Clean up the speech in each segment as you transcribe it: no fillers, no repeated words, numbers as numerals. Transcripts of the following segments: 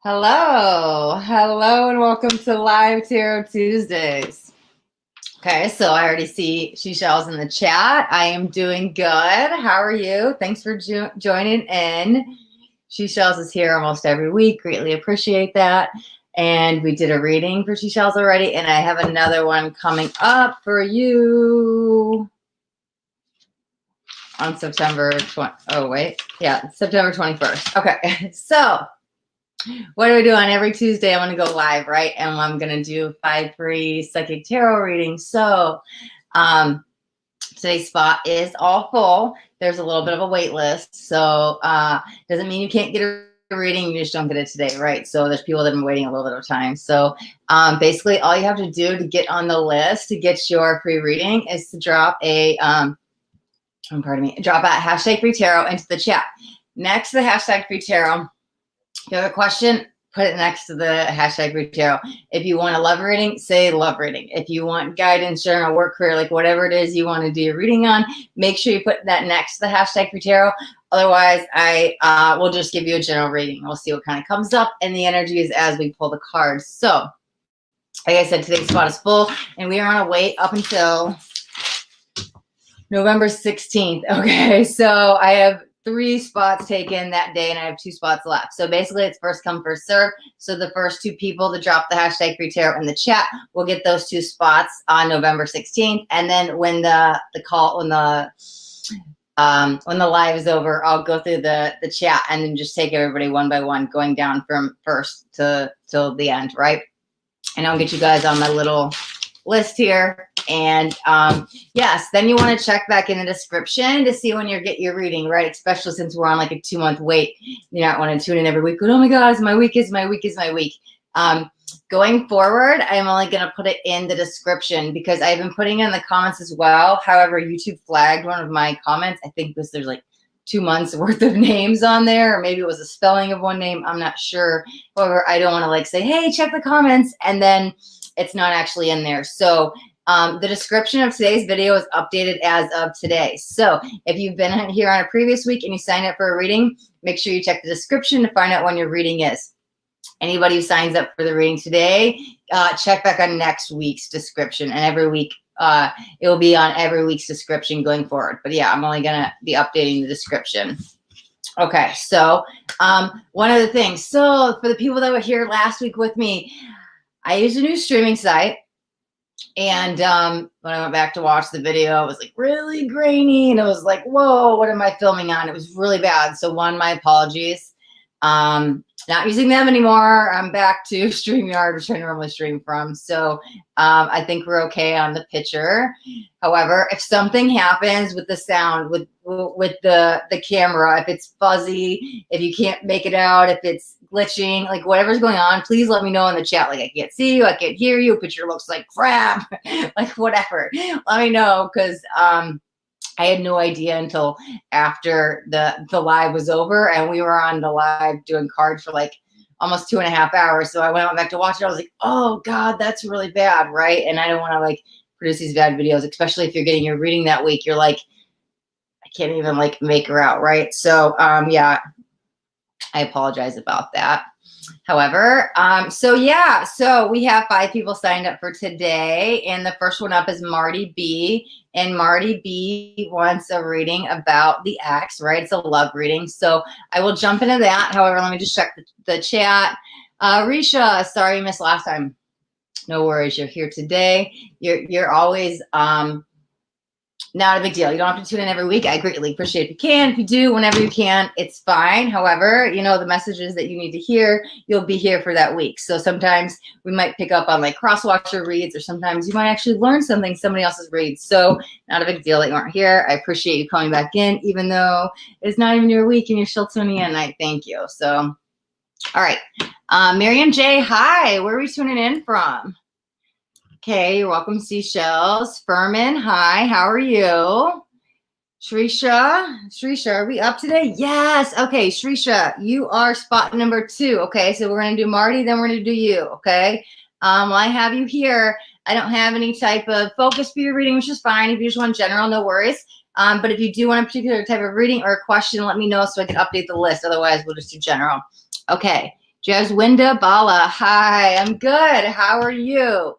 Hello, and welcome to Live Tarot Tuesdays. Okay, so I already see Seashells in the chat. I am doing good. How are you? Thanks for joining in. Seashells is here almost every week. Greatly appreciate that. And we did a reading for Seashells already, and I have another one coming up for you on September 21st. Okay, so what do we do on every Tuesday? I'm going to go live, right? And I'm going to do 5 free psychic tarot readings. So today's spot is all full. There's a little bit of a wait list. So doesn't mean you can't get a reading. You just don't get it today, right? So there's people that have been waiting a little bit of time. So basically all you have to do to get on the list to get your free reading is to drop a drop a hashtag free tarot into the chat. Next to the hashtag free tarot, if you have a question, put it next to the hashtag free tarot. If you want a love reading, say love reading. If you want guidance, journal, work, career, like whatever it is you want to do your reading on, make sure you put that next to the hashtag free tarot. Otherwise, I will just give you a general reading. We'll see what kind of comes up, and the energy is as we pull the cards. So, like I said, today's spot is full, and we are on a wait up until November 16th. Okay, so I have 3 spots taken that day, and I have 2 spots left. So basically it's first come, first serve. So the first 2 people to drop the hashtag free tarot in the chat will get those 2 spots on November 16th. And then when the live is over, I'll go through the chat and then just take everybody one by one, going down from first till the end, right? And I'll get you guys on my little list here. And yes, then you want to check back in the description to see when you get your reading, right? Especially since we're on like a 2-month wait. You don't want to tune in every week. Oh my God, my week is my week. Going forward, I'm only going to put it in the description because I've been putting it in the comments as well. However, YouTube flagged one of my comments. I think there's like 2 months worth of names on there, or maybe it was a spelling of one name. I'm not sure. However, I don't want to like say, hey, check the comments, and then it's not actually in there. So the description of today's video is updated as of today. So if you've been here on a previous week and you signed up for a reading, make sure you check the description to find out when your reading is. Anybody who signs up for the reading today, check back on next week's description. And every week, it will be on every week's description going forward. But yeah, I'm only going to be updating the description. Okay, so one other thing. So for the people that were here last week with me, I used a new streaming site. And when I went back to watch the video, it was like really grainy, and it was like, whoa, what am I filming on? It was really bad. So my apologies. Not using them anymore. I'm back to StreamYard, which I normally stream from. So I think we're okay on the picture. However, if something happens with the sound, with the camera, if it's fuzzy, if you can't make it out, if it's glitching, like whatever's going on, please let me know in the chat. Like, I can't see you, I can't hear you, picture looks like crap, like whatever. Let me know, because I had no idea until after the live was over, and we were on the live doing cards for like almost 2.5 hours. So I went back to watch it. I was like, oh God, that's really bad, right? And I don't want to like produce these bad videos, especially if you're getting your reading that week. You're like, I can't even like make her out, right? So yeah, I apologize about that. However, so we have 5 people signed up for today, and the first one up is Marti B, and Marti B wants a reading about the ex, right? It's a love reading, so I will jump into that. However, let me just check the chat. Risha, sorry you missed last time. No worries, you're here today. You're always not a big deal. You don't have to tune in every week. I greatly appreciate if you can. If you do, whenever you can, it's fine. However, you know, the messages that you need to hear, you'll be here for that week. So sometimes we might pick up on like cross-watcher reads, or sometimes you might actually learn something somebody else's reads. So not a big deal that you aren't here. I appreciate you coming back in, even though it's not even your week and you're still tuning in. I thank you. So, all right. Miriam J, hi. Where are we tuning in from? Okay, you're welcome, Seashells. Furman, hi, how are you? Shrisha, are we up today? Yes, okay, Shrisha, you are spot number 2. Okay, so we're gonna do Marti, then we're gonna do you, okay? While I have you here, I don't have any type of focus for your reading, which is fine. If you just want general, no worries. But if you do want a particular type of reading or a question, let me know so I can update the list. Otherwise, we'll just do general. Okay, Jaswinda Bala, hi, I'm good. How are you?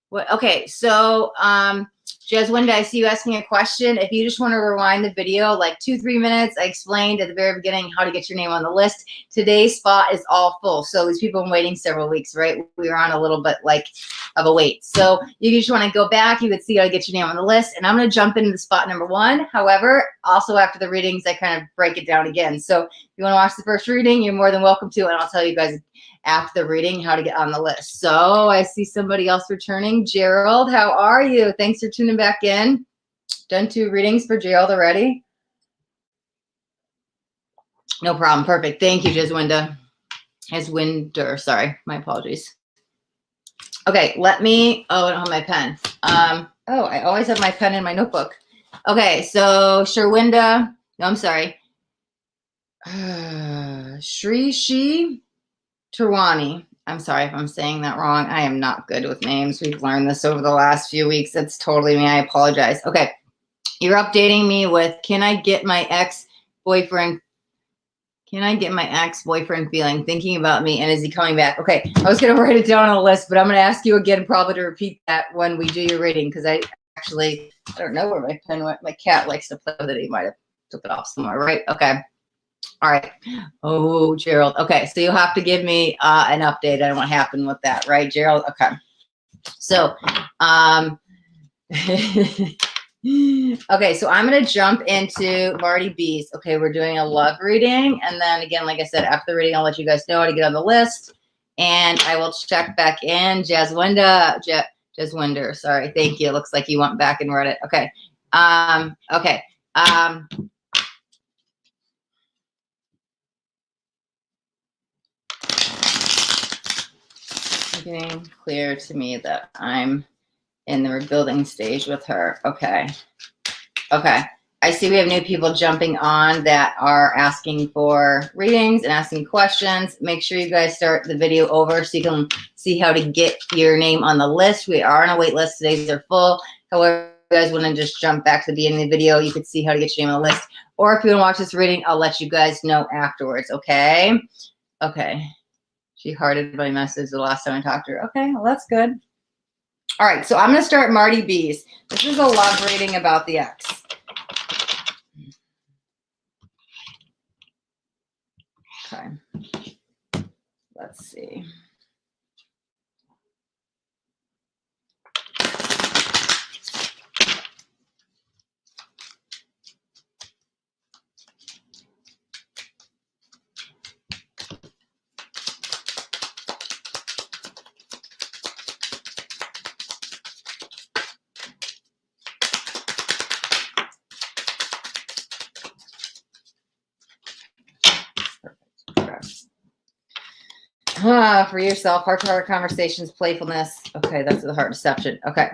What? Okay, so Jaswinda, I see you asking a question. If you just want to rewind the video, like 2-3 minutes, I explained at the very beginning how to get your name on the list. Today's spot is all full. So these people have been waiting several weeks, right? We were on a little bit like of a wait. So you just want to go back, you could see how to get your name on the list. And I'm going to jump into spot number 1. However, also after the readings, I kind of break it down again. So if you want to watch the first reading, you're more than welcome to, and I'll tell you guys after the reading how to get on the list. So I see somebody else returning. Gerald, how are you? Thanks for tuning back in. Done 2 readings for Gerald already. No problem. Perfect. Thank you, Jaswinda. Jaswinder, sorry. My apologies. Okay, let me, oh, I don't have my pen. Oh, I always have my pen in my notebook. Okay, so Sherwinda, no, I'm sorry. Srishti Tiwari. I'm sorry if I'm saying that wrong. I am not good with names. We've learned this over the last few weeks. That's totally me. I apologize. Okay. You're updating me with, can I get my ex-boyfriend feeling, thinking about me, and is he coming back? Okay. I was going to write it down on a list, but I'm going to ask you again probably to repeat that when we do your reading, because I don't know where my pen went. My cat likes to play with it. He might have took it off somewhere, right? Okay. All right. Oh, Gerald. Okay. So you'll have to give me an update on what happened with that, right, Gerald? Okay. So, okay. So I'm going to jump into Marti B's. Okay. We're doing a love reading. And then again, like I said, after the reading, I'll let you guys know how to get on the list. And I will check back in. Jaswinder. Sorry. Thank you. It looks like you went back and read it. Okay. Okay. Getting clear to me that I'm in the rebuilding stage with her. Okay. Okay. I see we have new people jumping on that are asking for readings and asking questions. Make sure you guys start the video over so you can see how to get your name on the list. We are on a wait list. Today's are full. However, if you guys want to just jump back to the beginning of the video, you can see how to get your name on the list. Or if you want to watch this reading, I'll let you guys know afterwards. Okay. Okay. She hearted my message the last time I talked to her. Okay, well, that's good. All right, so I'm going to start Marti B's. This is a love reading about the ex. Okay. Let's see. For yourself, heart-to-heart conversations, playfulness. Okay, that's the heart deception. Okay.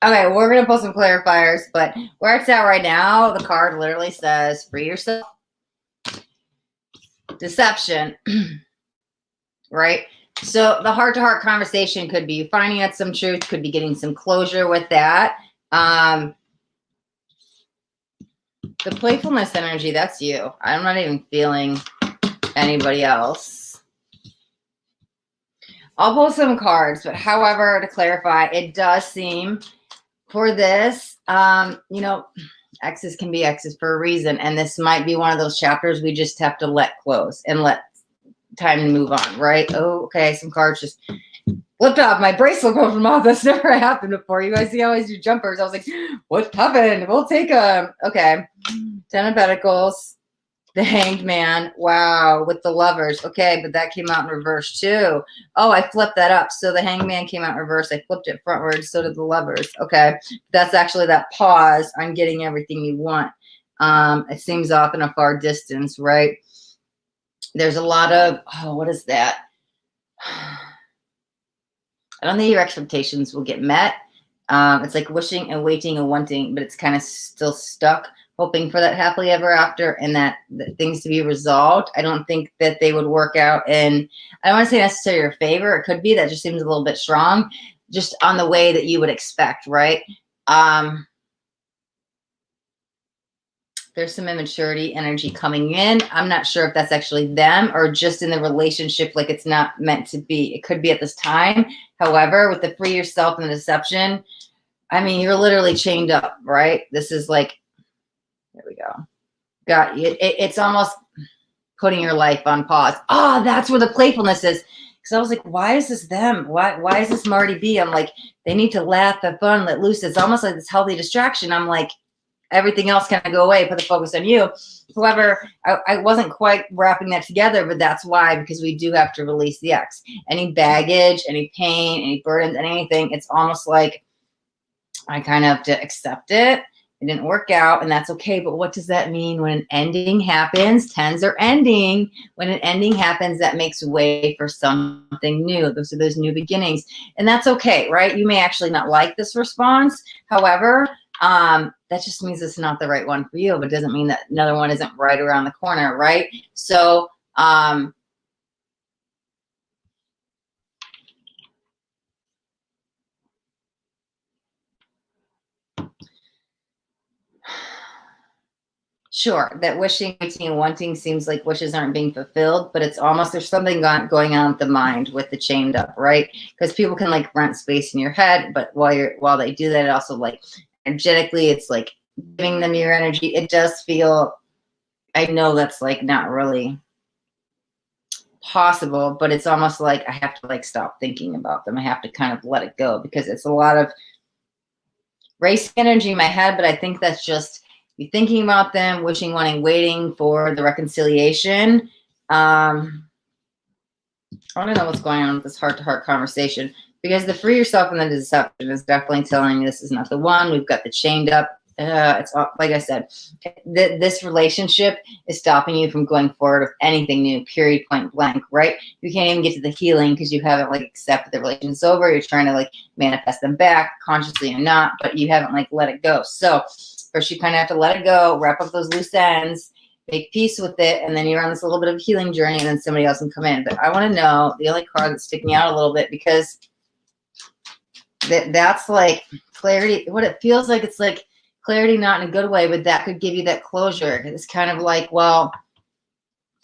Okay, we're going to put some clarifiers, but where it's at right now, the card literally says, free yourself. Deception. Right? So the heart-to-heart conversation could be finding out some truth, could be getting some closure with that. The playfulness energy, that's you. I'm not even feeling anybody else. I'll pull some cards, but however, to clarify, it does seem for this, you know, exes can be exes for a reason. And this might be one of those chapters we just have to let close and let time move on, right? Oh, okay. Some cards just flipped off. My bracelet goes from off. That's never happened before. You guys see, I always do jumpers. I was like, what happened? We'll take them. Okay. 10 of Pentacles. The Hanged Man. Wow. With the Lovers. Okay. But that came out in reverse too. Oh, I flipped that up. So the Hanged Man came out in reverse. I flipped it frontward. So did the Lovers. Okay. That's actually that pause on getting everything you want. It seems off in a far distance, right? There's a lot of, oh, what is that? I don't think your expectations will get met. It's like wishing and waiting and wanting, but it's kind of still stuck, hoping for that happily ever after and that things to be resolved. I don't think that they would work out in, I don't want to say necessarily your favor. It could be that just seems a little bit strong, just on the way that you would expect, right? there's some immaturity energy coming in. I'm not sure if that's actually them or just in the relationship, like it's not meant to be. It could be at this time. However, with the free yourself and the deception, I mean, you're literally chained up, right? This is like, there we go. Got you. It's almost putting your life on pause. Oh, that's where the playfulness is. Because I was like, why is this them? Why is this Marti B? I'm like, they need to laugh, have fun, let loose. It's almost like this healthy distraction. I'm like, everything else kind of go away, put the focus on you. However, I wasn't quite wrapping that together, but that's why, because we do have to release the ex. Any baggage, any pain, any burdens, anything, it's almost like I kind of have to accept it. It didn't work out, and that's okay. But what does that mean when an ending happens? Tens are ending. When an ending happens, that makes way for something new. Those are those new beginnings. And that's okay, right? You may actually not like this response. However, that just means it's not the right one for you, but it doesn't mean that another one isn't right around the corner, right? So, sure, that wishing, waiting, and wanting seems like wishes aren't being fulfilled, but it's almost, there's something going on with the mind with the chained up, right? Because people can like rent space in your head, but while they do that, it also like energetically, it's like giving them your energy. It does feel, I know that's like not really possible, but it's almost like I have to like stop thinking about them. I have to kind of let it go because it's a lot of racing energy in my head, but I think that's just you thinking about them, wishing, wanting, waiting for the reconciliation. I don't know what's going on with this heart-to-heart conversation, because the free yourself and the deception is definitely telling you this is not the one. We've got the chained up. It's like I said, this relationship is stopping you from going forward with anything new, period, point blank, right? You can't even get to the healing because you haven't like accepted the relationship's over. You're trying to like manifest them back consciously or not, but you haven't like let it go. So first you kind of have to let it go, wrap up those loose ends, make peace with it, and then you're on this little bit of a healing journey, and then somebody else can come in. But I want to know the only card that's sticking out a little bit, because that's like clarity. What it feels like, it's like clarity, not in a good way, but that could give you that closure. It's kind of like, well,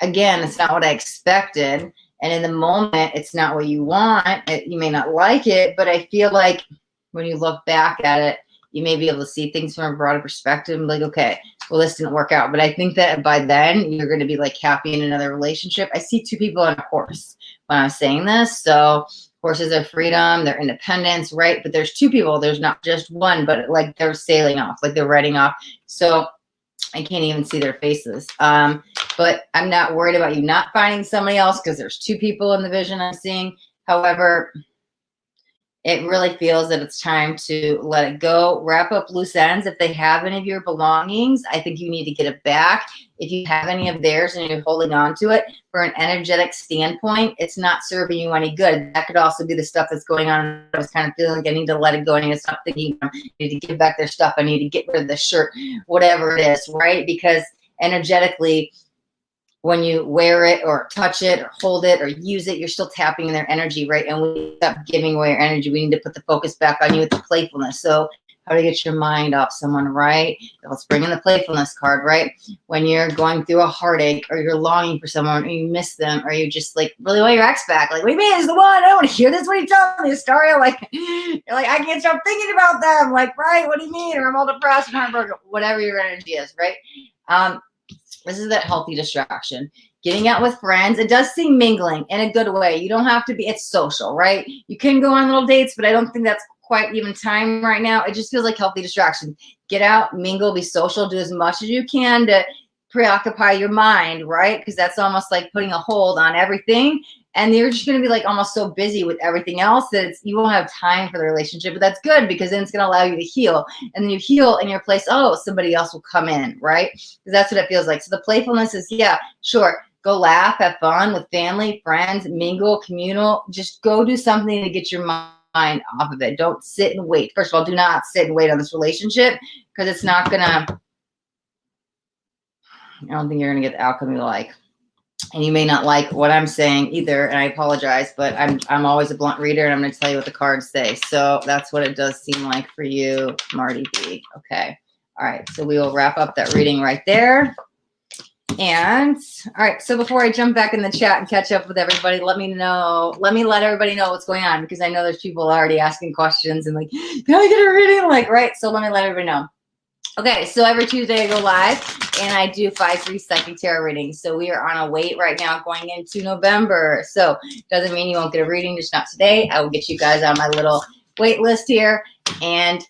again, it's not what I expected. And in the moment, it's not what you want. You may not like it, but I feel like when you look back at it, you may be able to see things from a broader perspective and like, okay, well, this didn't work out. But I think that by then you're going to be like happy in another relationship. I see two people on a horse when I'm saying this. So horses are freedom, their independence, right? But there's two people. There's not just one, but like they're sailing off, like they're riding off. So I can't even see their faces. But I'm not worried about you not finding somebody else because there's two people in the vision I'm seeing. However, it really feels that it's time to let it go, wrap up loose ends. If they have any of your belongings, I think you need to get it back. If you have any of theirs and you're holding on to it, for an energetic standpoint, it's not serving you any good. That could also be the stuff that's going on. I was kind of feeling like I need to let it go. I need to stop thinking, I need to give back their stuff. I need to get rid of the shirt, whatever it is, right? Because energetically, when you wear it or touch it or hold it or use it, you're still tapping in their energy, right? And we stop giving away our energy. We need to put the focus back on you with the playfulness. So how to get your mind off someone, right? Let's bring in the playfulness card, right? When you're going through a heartache or you're longing for someone or you miss them or you just like really want your ex back, like, what do you mean, it's the one? I don't want to hear this. What are you telling me, a story? Like, you're like, I can't stop thinking about them. Like, right? What do you mean? Or I'm all depressed and heartbroken, whatever your energy is, right? This is that healthy distraction. Getting out with friends. It does seem mingling in a good way. You don't have to be, it's social, right? You can go on little dates, but I don't think that's quite even time right now. It just feels like healthy distraction. Get out, mingle, be social, do as much as you can to preoccupy your mind, right? Because that's almost like putting a hold on everything. And you're just going to be like almost so busy with everything else that you won't have time for the relationship. But that's good because then it's going to allow you to heal. And then you heal in your place. Oh, somebody else will come in, right? Because that's what it feels like. So the playfulness is, yeah, sure. Go laugh, have fun with family, friends, mingle, communal. Just go do something to get your mind off of it. Don't sit and wait. First of all, do not sit and wait on this relationship because it's not going to, I don't think you're going to get the outcome you like. And you may not like what I'm saying either, and I apologize, but I'm always a blunt reader, and I'm going to tell you what the cards say. So that's what it does seem like for you, Marti B. Okay. All right, so we will wrap up that reading right there. And all right, so before I jump back in the chat and catch up with everybody, let me let everybody know what's going on, because I know there's people already asking questions and like, can I get a reading? Like, right, so let me let everybody know. Okay, so every Tuesday I go live and I do 5 free psychic tarot readings. So we are on a wait right now going into November. So doesn't mean you won't get a reading, just not today. I will get you guys on my little wait list here. And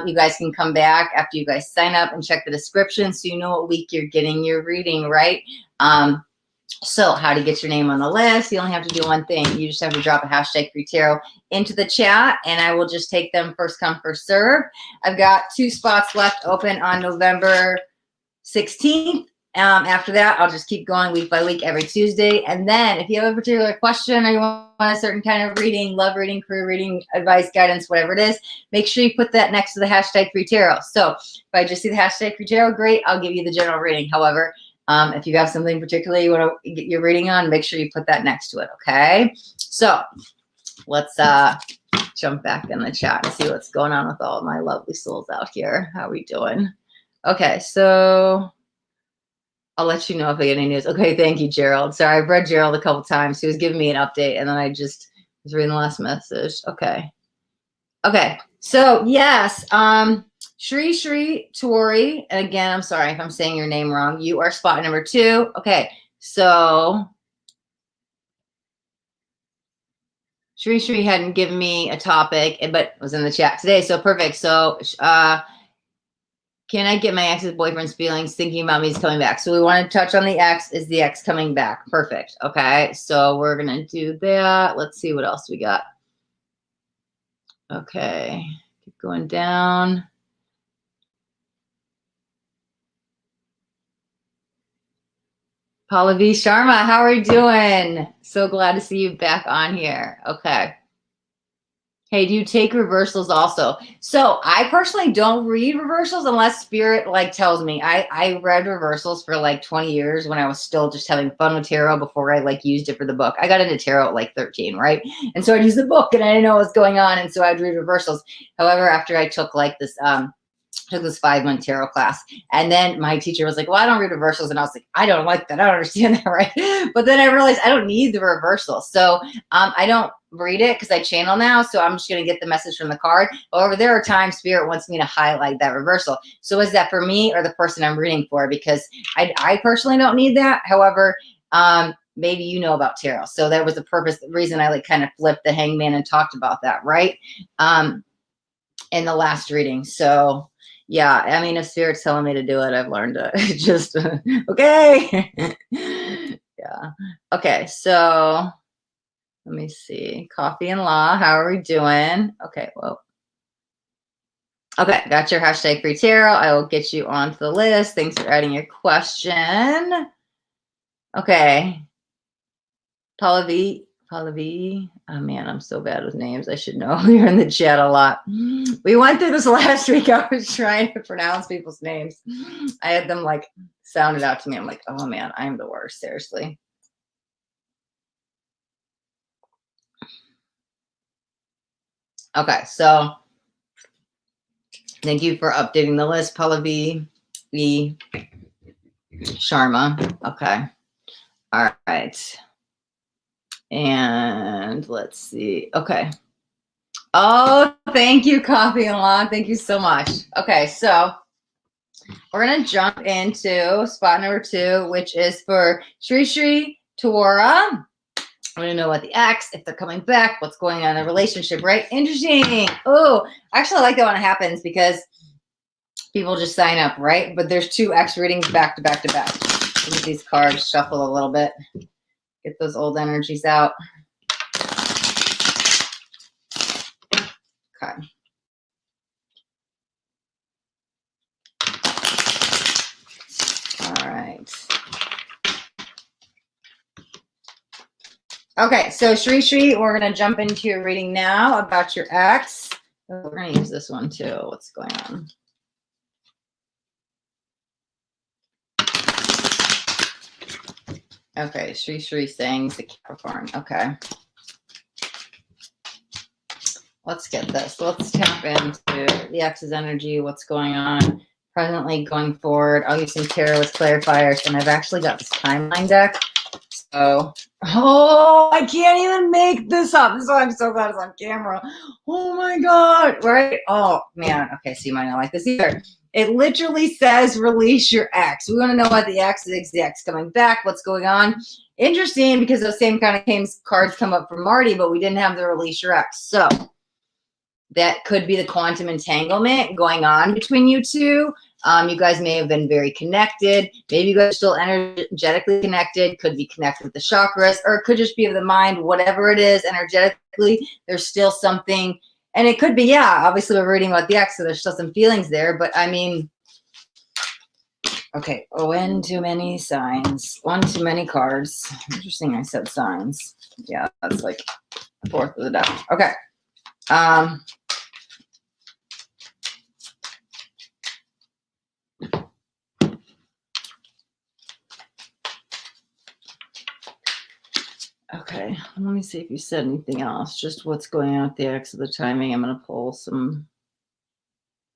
you guys can come back after you guys sign up and check the description so you know what week you're getting your reading, right? So how to get your name on the list. You only have to do one thing. You just have to drop a hashtag free tarot into the chat and I will just take them first come, first serve. I've got 2 spots left open on November 16th. After that, I'll just keep going week by week every Tuesday. And then if you have a particular question or you want a certain kind of reading, love reading, career reading, advice, guidance, whatever it is, make sure you put that next to the hashtag free tarot. So if I just see the hashtag free tarot, great, I'll give you the general reading. However, if you have something particularly you want to get your reading on, make sure you put that next to it, okay? So let's jump back in the chat and see what's going on with all of my lovely souls out here. How are we doing? Okay, so I'll let you know if I get any news. Okay, thank you, Gerald. Sorry, I've read Gerald a couple times. He was giving me an update, and then I just was reading the last message. Okay. Okay, so yes, Srishti Tiwari, and again, I'm sorry if I'm saying your name wrong. You are spot number 2. Okay, so Srishti hadn't given me a topic, but was in the chat today, so perfect. So can I get my ex's boyfriend's feelings thinking about me is coming back? So we want to touch on the ex. Is the ex coming back? Perfect. Okay, so we're going to do that. Let's see what else we got. Okay, keep going down. Pallavi Sharma, how are you doing? So glad to see you back on here. Okay. Hey, do you take reversals also? So I personally don't read reversals unless spirit like tells me. I read reversals for like 20 years when I was still just having fun with tarot before I like used it for the book. I got into tarot at like 13, right? And so I'd use the book and I didn't know what was going on. And so I'd read reversals. However, after I took like this, took this 5-month tarot class, and then my teacher was like, well, I don't read reversals, and I was like, I don't like that, I don't understand that, right? But then I realized I don't need the reversal, so I don't read it because I channel now, so I'm just going to get the message from the card. However, there are times spirit wants me to highlight that reversal. So is that for me or the person I'm reading for? Because I personally don't need that. However, maybe you know about tarot, so that was the reason I like kind of flipped the hangman and talked about that, right? In the last reading. So yeah, I mean, if spirit's telling me to do it, I've learned to just, okay. Yeah. Okay, so let me see. Coffee and Law, how are we doing? Okay, well. Okay, got your hashtag free tarot. I will get you onto the list. Thanks for adding your question. Okay. Pallavi. Oh man, I'm so bad with names. I should know. You're in the chat a lot. We went through this last week. I was trying to pronounce people's names. I had them like sounded out to me. I'm like, oh man, I'm the worst. Seriously. Okay, so thank you for updating the list, Pallavi Sharma. Okay. All right. And let's see. Okay. Oh, thank you, Coffee and Law. Thank you so much. Okay, so we're going to jump into spot number 2, which is for Srishti Tiwari. I want to know about the ex, if they're coming back, what's going on in the relationship, right? Interesting. Oh, actually, I like that when it happens because people just sign up, right? But there's 2 ex readings back to back to back. Look at these cards, shuffle a little bit. Get those old energies out. Okay. All right. Okay, so Srishti, we're going to jump into your reading now about your ex. We're going to use this one too. What's going on? Okay, Srishti saying the Capricorn. Okay. Let's get this. Let's tap into the ex's energy. What's going on? presently, going forward. I'll use some tarot with clarifiers, and I've actually got this timeline deck. So, oh, I can't even make this up. This is why I'm so glad it's on camera. Oh my God, right? Oh man, okay, so you might not like this either. It literally says release your ex. We want to know what the ex is, the ex coming back, what's going on. Interesting, because those same kind of cards come up for Marty, but we didn't have the release your ex. So that could be the quantum entanglement going on between you two. You guys may have been very connected. Maybe you guys are still energetically connected. Could be connected with the chakras, or it could just be of the mind. Whatever it is, energetically, there's still something. And it could be, yeah, obviously we're reading about the ex, so there's still some feelings there. But I mean, okay, one too many signs. One too many cards. Interesting, I said signs. Yeah, that's like the fourth of the deck. Okay. Okay, let me see if you said anything else. Just what's going on with the ex of the timing. I'm going to pull some.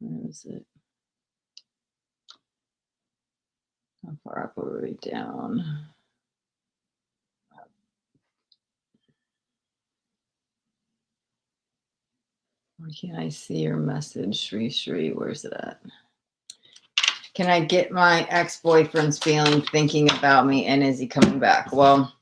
Where is it? How far up are we down? Where can I see your message? Shri, where's it at? Can I get my ex-boyfriend's feeling thinking about me, and is he coming back? Well,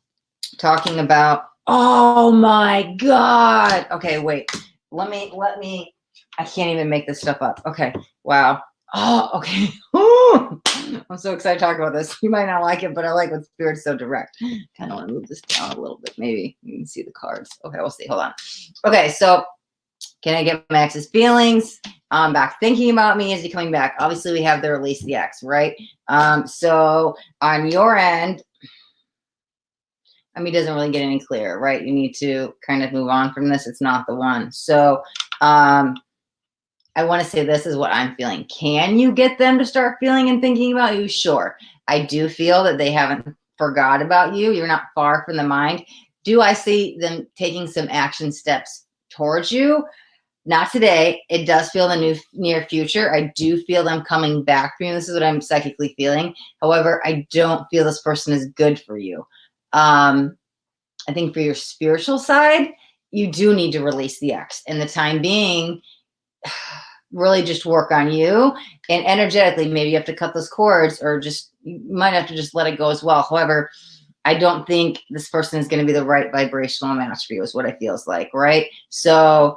talking about, oh my God. Okay, wait. Let me, I can't even make this stuff up. Okay, wow. Oh, okay. Ooh, I'm so excited to talk about this. You might not like it, but I like when Spirit's so direct. Kind of want to move this down a little bit. Maybe you can see the cards. Okay, we'll see. Hold on. Okay, so can I get my ex's feelings back thinking about me? Is he coming back? Obviously, we have the release the ex, right? So on your end, I mean, it doesn't really get any clearer, right? You need to kind of move on from this. It's not the one. So I want to say this is what I'm feeling. Can you get them to start feeling and thinking about you? Sure. I do feel that they haven't forgot about you. You're not far from the mind. Do I see them taking some action steps towards you? Not today. It does feel in the near future. I do feel them coming back for you. This is what I'm psychically feeling. However, I don't feel this person is good for you. I think for your spiritual side, you do need to release the ex. In the time being, really just work on you. And energetically, maybe you have to cut those cords, or just, you might have to just let it go as well. However, I don't think this person is going to be the right vibrational match for you, is what it feels like, right? So,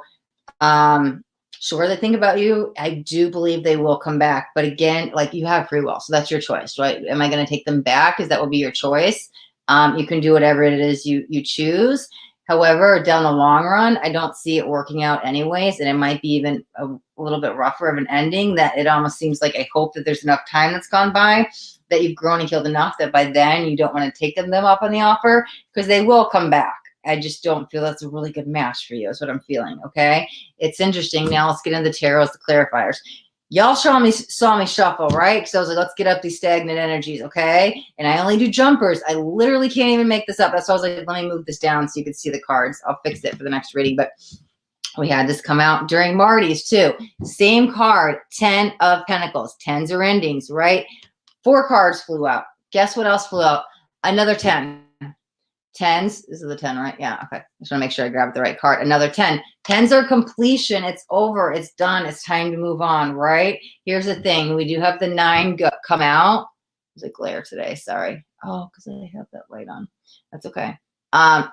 sure, they think about you. I do believe they will come back. But again, like, you have free will. So that's your choice, right? Am I going to take them back? Because that will be your choice. You can do whatever it is you choose. However, down the long run, I don't see it working out anyways. And it might be even a little bit rougher of an ending, that it almost seems like I hope that there's enough time that's gone by, that you've grown and healed enough that by then you don't want to take them up on the offer, because they will come back. I just don't feel that's a really good match for you, is what I'm feeling, okay? It's interesting. Now let's get into the tarots, the clarifiers. Y'all saw me shuffle, right? Because I was like, let's get up these stagnant energies, okay? And I only do jumpers. I literally can't even make this up. That's why I was like, let me move this down so you can see the cards. I'll fix it for the next reading. But we had this come out during Marty's too. Same card, 10 of Pentacles. 10s are endings, right? 4 cards flew out. Guess what else flew out? Another 10. 10s, this is the 10, right? Yeah, okay. Just want to make sure I grabbed the right card. Another 10. 10s are completion. It's over. It's done. It's time to move on, right? Here's the thing. We do have the 9 come out. There's a glare today. Sorry. Oh, because I have that light on. That's okay. Oh,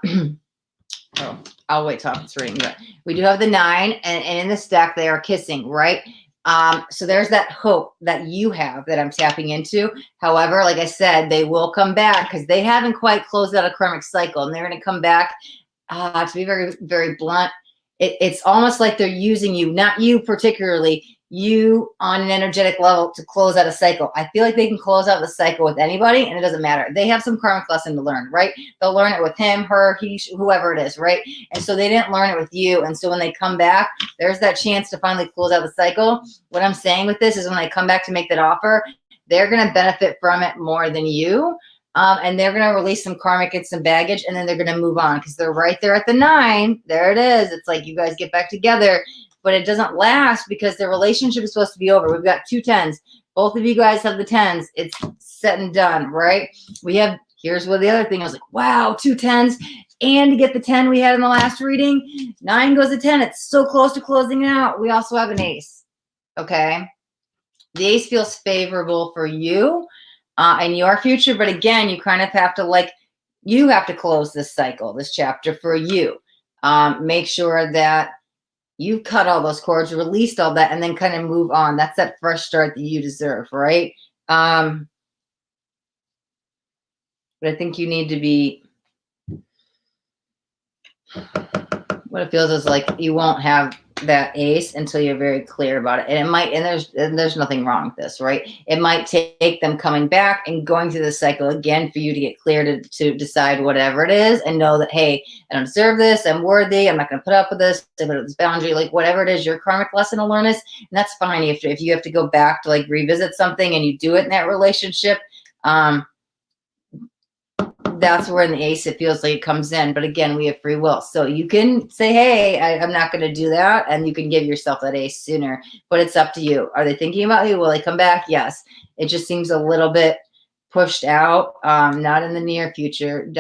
I'll wait till after this reading. But we do have the 9, and in this deck, they are kissing, right? So there's that hope that you have that I'm tapping into. However, like I said, they will come back because they haven't quite closed out a karmic cycle, and they're going to come back. To be very, very blunt, it's almost like they're using you, not you particularly, you on an energetic level, to close out a cycle. I feel like they can close out the cycle with anybody, and it doesn't matter. They have some karmic lesson to learn, right? They'll learn it with him, her, he, whoever it is, right? And so they didn't learn it with you. And so when they come back, there's that chance to finally close out the cycle. What I'm saying with this is, when they come back to make that offer, they're going to benefit from it more than you. And they're going to release some karmic and some baggage, and then they're going to move on, because they're right there at the 9. There it is. It's like you guys get back together. But it doesn't last, because the relationship is supposed to be over. We've got 2 10s. Both of you guys have the 10s. It's set and done, right? Here's what the other thing, I was like, wow, 2 10s. And to get the 10 we had in the last reading, 9 goes to 10. It's so close to closing it out. We also have an ace, okay? The ace feels favorable for you and your future, but again, you kind of have to you have to close this cycle, this chapter for you. Make sure that you cut all those cords, released all that, and then kind of move on. That's that fresh start that you deserve, right? But I think you need to be, what it feels is like you won't have that ace until you're very clear about it. And it might, and there's nothing wrong with this, right? It might take them coming back and going through the cycle again for you to get clear to decide whatever it is and know that, hey, I don't deserve this. I'm worthy. I'm not going to put up with this. I put up this boundary, like whatever it is, your karmic lesson to learn this. And that's fine. If you have to go back to like revisit something and you do it in that relationship, that's where in the ace it feels like it comes in. But again, we have free will, so you can say, hey, I'm not going to do that, and you can give yourself that ace sooner, but it's up to you. Are they thinking about you? Will they come back? Yes. It just seems a little bit pushed out, not in the near future.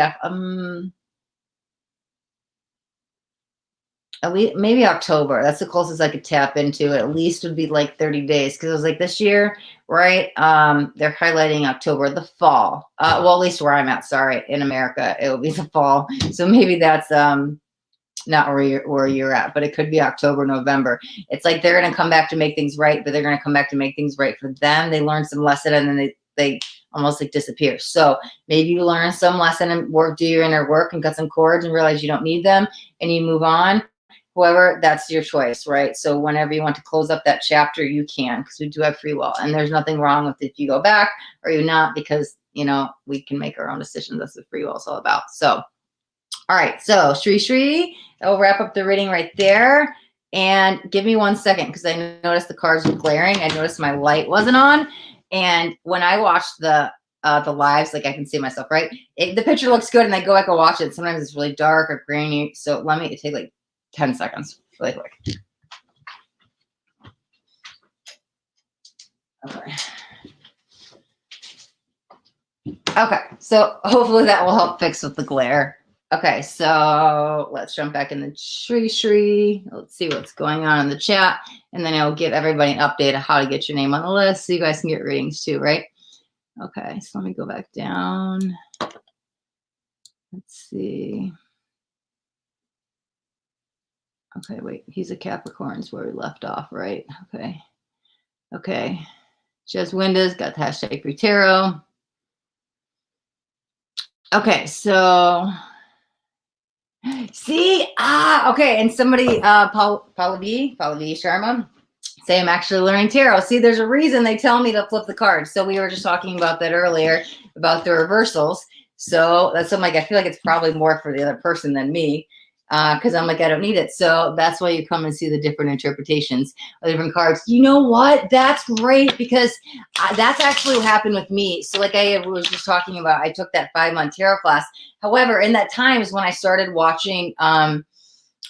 At least maybe October. That's the closest I could tap into. At least would be like 30 days, because it was like this year, right? They're highlighting October, the fall. Well, at least where I'm at, sorry, in America, it will be the fall. So maybe that's not where you're at, but it could be October, November. It's like they're going to come back to make things right, but they're going to come back to make things right for them. They learned some lesson, and then they almost like disappear. So maybe you learn some lesson and do your inner work and cut some cords and realize you don't need them, and you move on. However, that's your choice, right? So whenever you want to close up that chapter, you can, because we do have free will. And there's nothing wrong with if you go back or you not, because, we can make our own decisions. That's what free will is all about. So, all right. So Sri, I'll wrap up the reading right there. And give me 1 second, because I noticed the cards were glaring. I noticed my light wasn't on. And when I watched the lives, like I can see myself, right? The picture looks good, and I go back and watch it. Sometimes it's really dark or grainy. So let me take like 10 seconds, really quick. Okay, so hopefully that will help fix with the glare. Okay, so let's jump back in the Sri. Let's see what's going on in the chat, and then I'll give everybody an update of how to get your name on the list so you guys can get readings too, right? Okay, so let me go back down. Let's see. Okay, wait, he's a Capricorn, is where we left off, right? Okay. Jazz Windows got the hashtag free tarot. Okay, so see, okay, and somebody, Pallavi Sharma, say I'm actually learning tarot. See, there's a reason they tell me to flip the cards. So we were just talking about that earlier about the reversals. So that's something like I feel like it's probably more for the other person than me. Because I'm like, I don't need it. So that's why you come and see the different interpretations of different cards. You know what? That's great, because that's actually what happened with me. So like I was just talking about, I took that 5-month tarot class. However, in that time is when I started watching tarot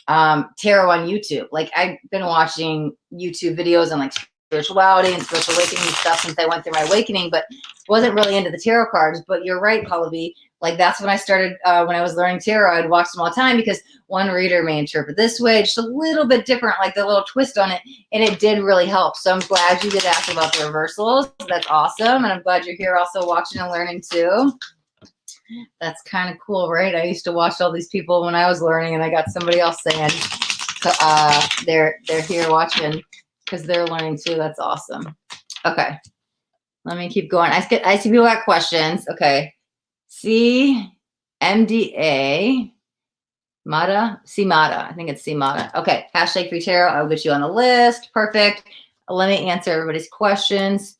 on YouTube. Like I've been watching YouTube videos on like spirituality and spiritual awakening and stuff since I went through my awakening, but wasn't really into the tarot cards. But you're right, Pallavi. Like that's when I started, when I was learning tarot, I'd watch them all the time, because one reader may interpret this way, just a little bit different, like the little twist on it. And it did really help. So I'm glad you did ask about the reversals. That's awesome. And I'm glad you're here also watching and learning too. That's kind of cool, right? I used to watch all these people when I was learning, and I got somebody else saying they're here watching because they're learning too. That's awesome. Okay. Let me keep going. I see people got questions. Okay. CMDA Mata. I think it's Mata. Okay. Hashtag free tarot. I'll get you on the list. Perfect. Let me answer everybody's questions.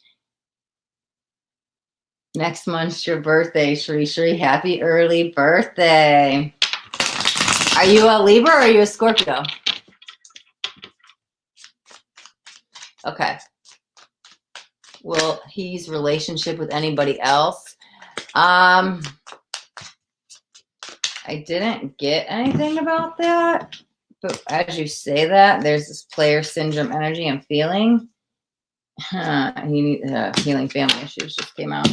Next month's your birthday, Sri. Happy early birthday. Are you a Libra or are you a Scorpio? Okay. Will he's relationship with anybody else? I didn't get anything about that, but as you say that, there's this player syndrome energy I'm feeling. He needs healing family issues just came out.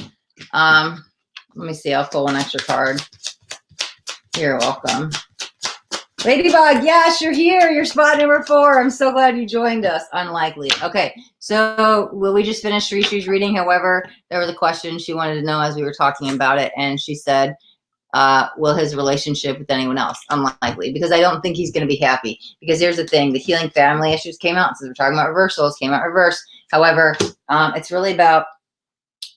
Let me see. I'll pull one extra card. You're welcome. Ladybug, yes, you're here. You're spot number 4. I'm so glad you joined us. Unlikely. Okay, so will we just finish Srishti's reading? However, there was a question she wanted to know as we were talking about it, and she said, will his relationship with anyone else? Unlikely, because I don't think he's going to be happy. Because here's the thing, the healing family issues came out, since we're talking about reversals, came out reverse. However, it's really about,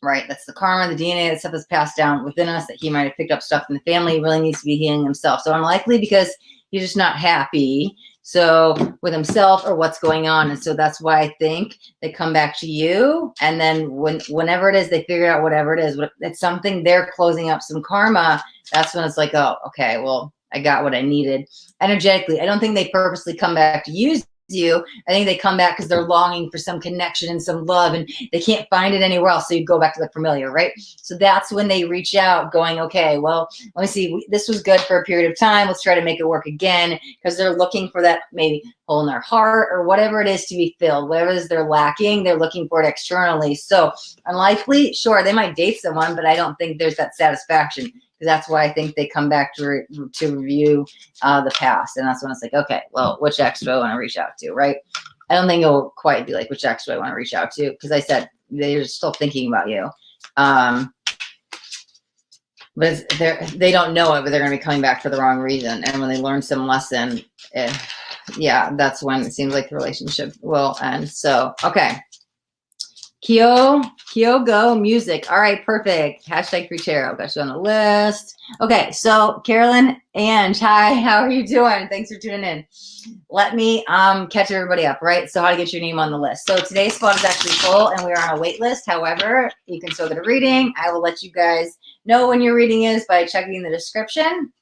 right, that's the karma, the DNA, that stuff that's passed down within us, that he might have picked up stuff from the family. He really needs to be healing himself. So unlikely, because he's just not happy with himself or what's going on. And so that's why I think they come back to you. And then whenever it is, they figure out whatever it is. It's something they're closing up some karma. That's when it's like, oh, okay, well, I got what I needed. Energetically, I don't think they purposely come back to use you. I think they come back because they're longing for some connection and some love, and they can't find it anywhere else. So you go back to the familiar, right? So that's when they reach out going, okay, well, let me see. This was good for a period of time. Let's try to make it work again, because they're looking for that maybe hole in their heart or whatever it is to be filled. Whatever it is they're lacking, they're looking for it externally. So unlikely, sure, they might date someone, but I don't think there's that satisfaction. That's why I think they come back to review the past. And that's when it's like, okay, well, which ex do I want to reach out to, right? I don't think it'll quite be like, which ex do I want to reach out to? Because I said, they're still thinking about you. But they don't know it, but they're going to be coming back for the wrong reason. And when they learn some lesson, yeah, that's when it seems like the relationship will end. So, okay. Kyogo music. All right, perfect. Hashtag free tarot. Got you on the list. Okay, so Carolyn and hi, how are you doing? Thanks for tuning in. Let me catch everybody up, right? So how to get your name on the list. So today's spot is actually full and we are on a wait list. However, you can still get a reading. I will let you guys know when your reading is by checking the description.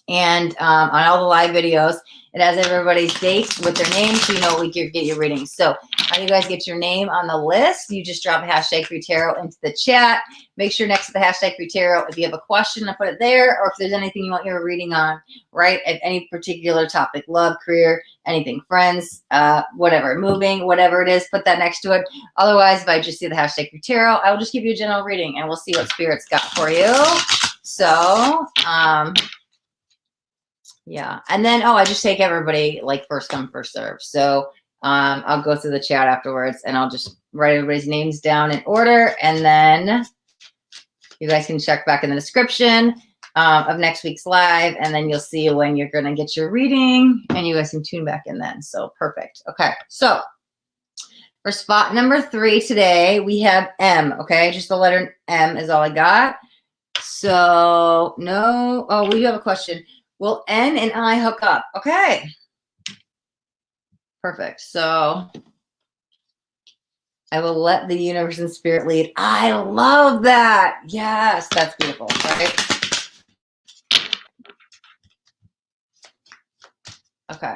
And on all the live videos, it has everybody's dates with their name, so you know we can get your readings. So how do you guys get your name on the list? You just drop hashtag free tarot into the chat. Make sure next to the hashtag free tarot, if you have a question, to put it there, or if there's anything you want your reading on, right, at any particular topic, love, career, anything, friends, whatever, moving, whatever it is, put that next to it. Otherwise, if I just see the hashtag free tarot, I will just give you a general reading, and we'll see what Spirit's got for you. So, yeah. And then, I just take everybody like first come, first serve. So I'll go through the chat afterwards and I'll just write everybody's names down in order. And then you guys can check back in the description of next week's live. And then you'll see when you're going to get your reading and you guys can tune back in then. So perfect. Okay. So for spot number 3 today, we have M. Okay. Just the letter M is all I got. So no. Oh, we do have a question. Will N and I hook up? Okay. Perfect. So I will let the universe and spirit lead. I love that. Yes, that's beautiful, right? Okay.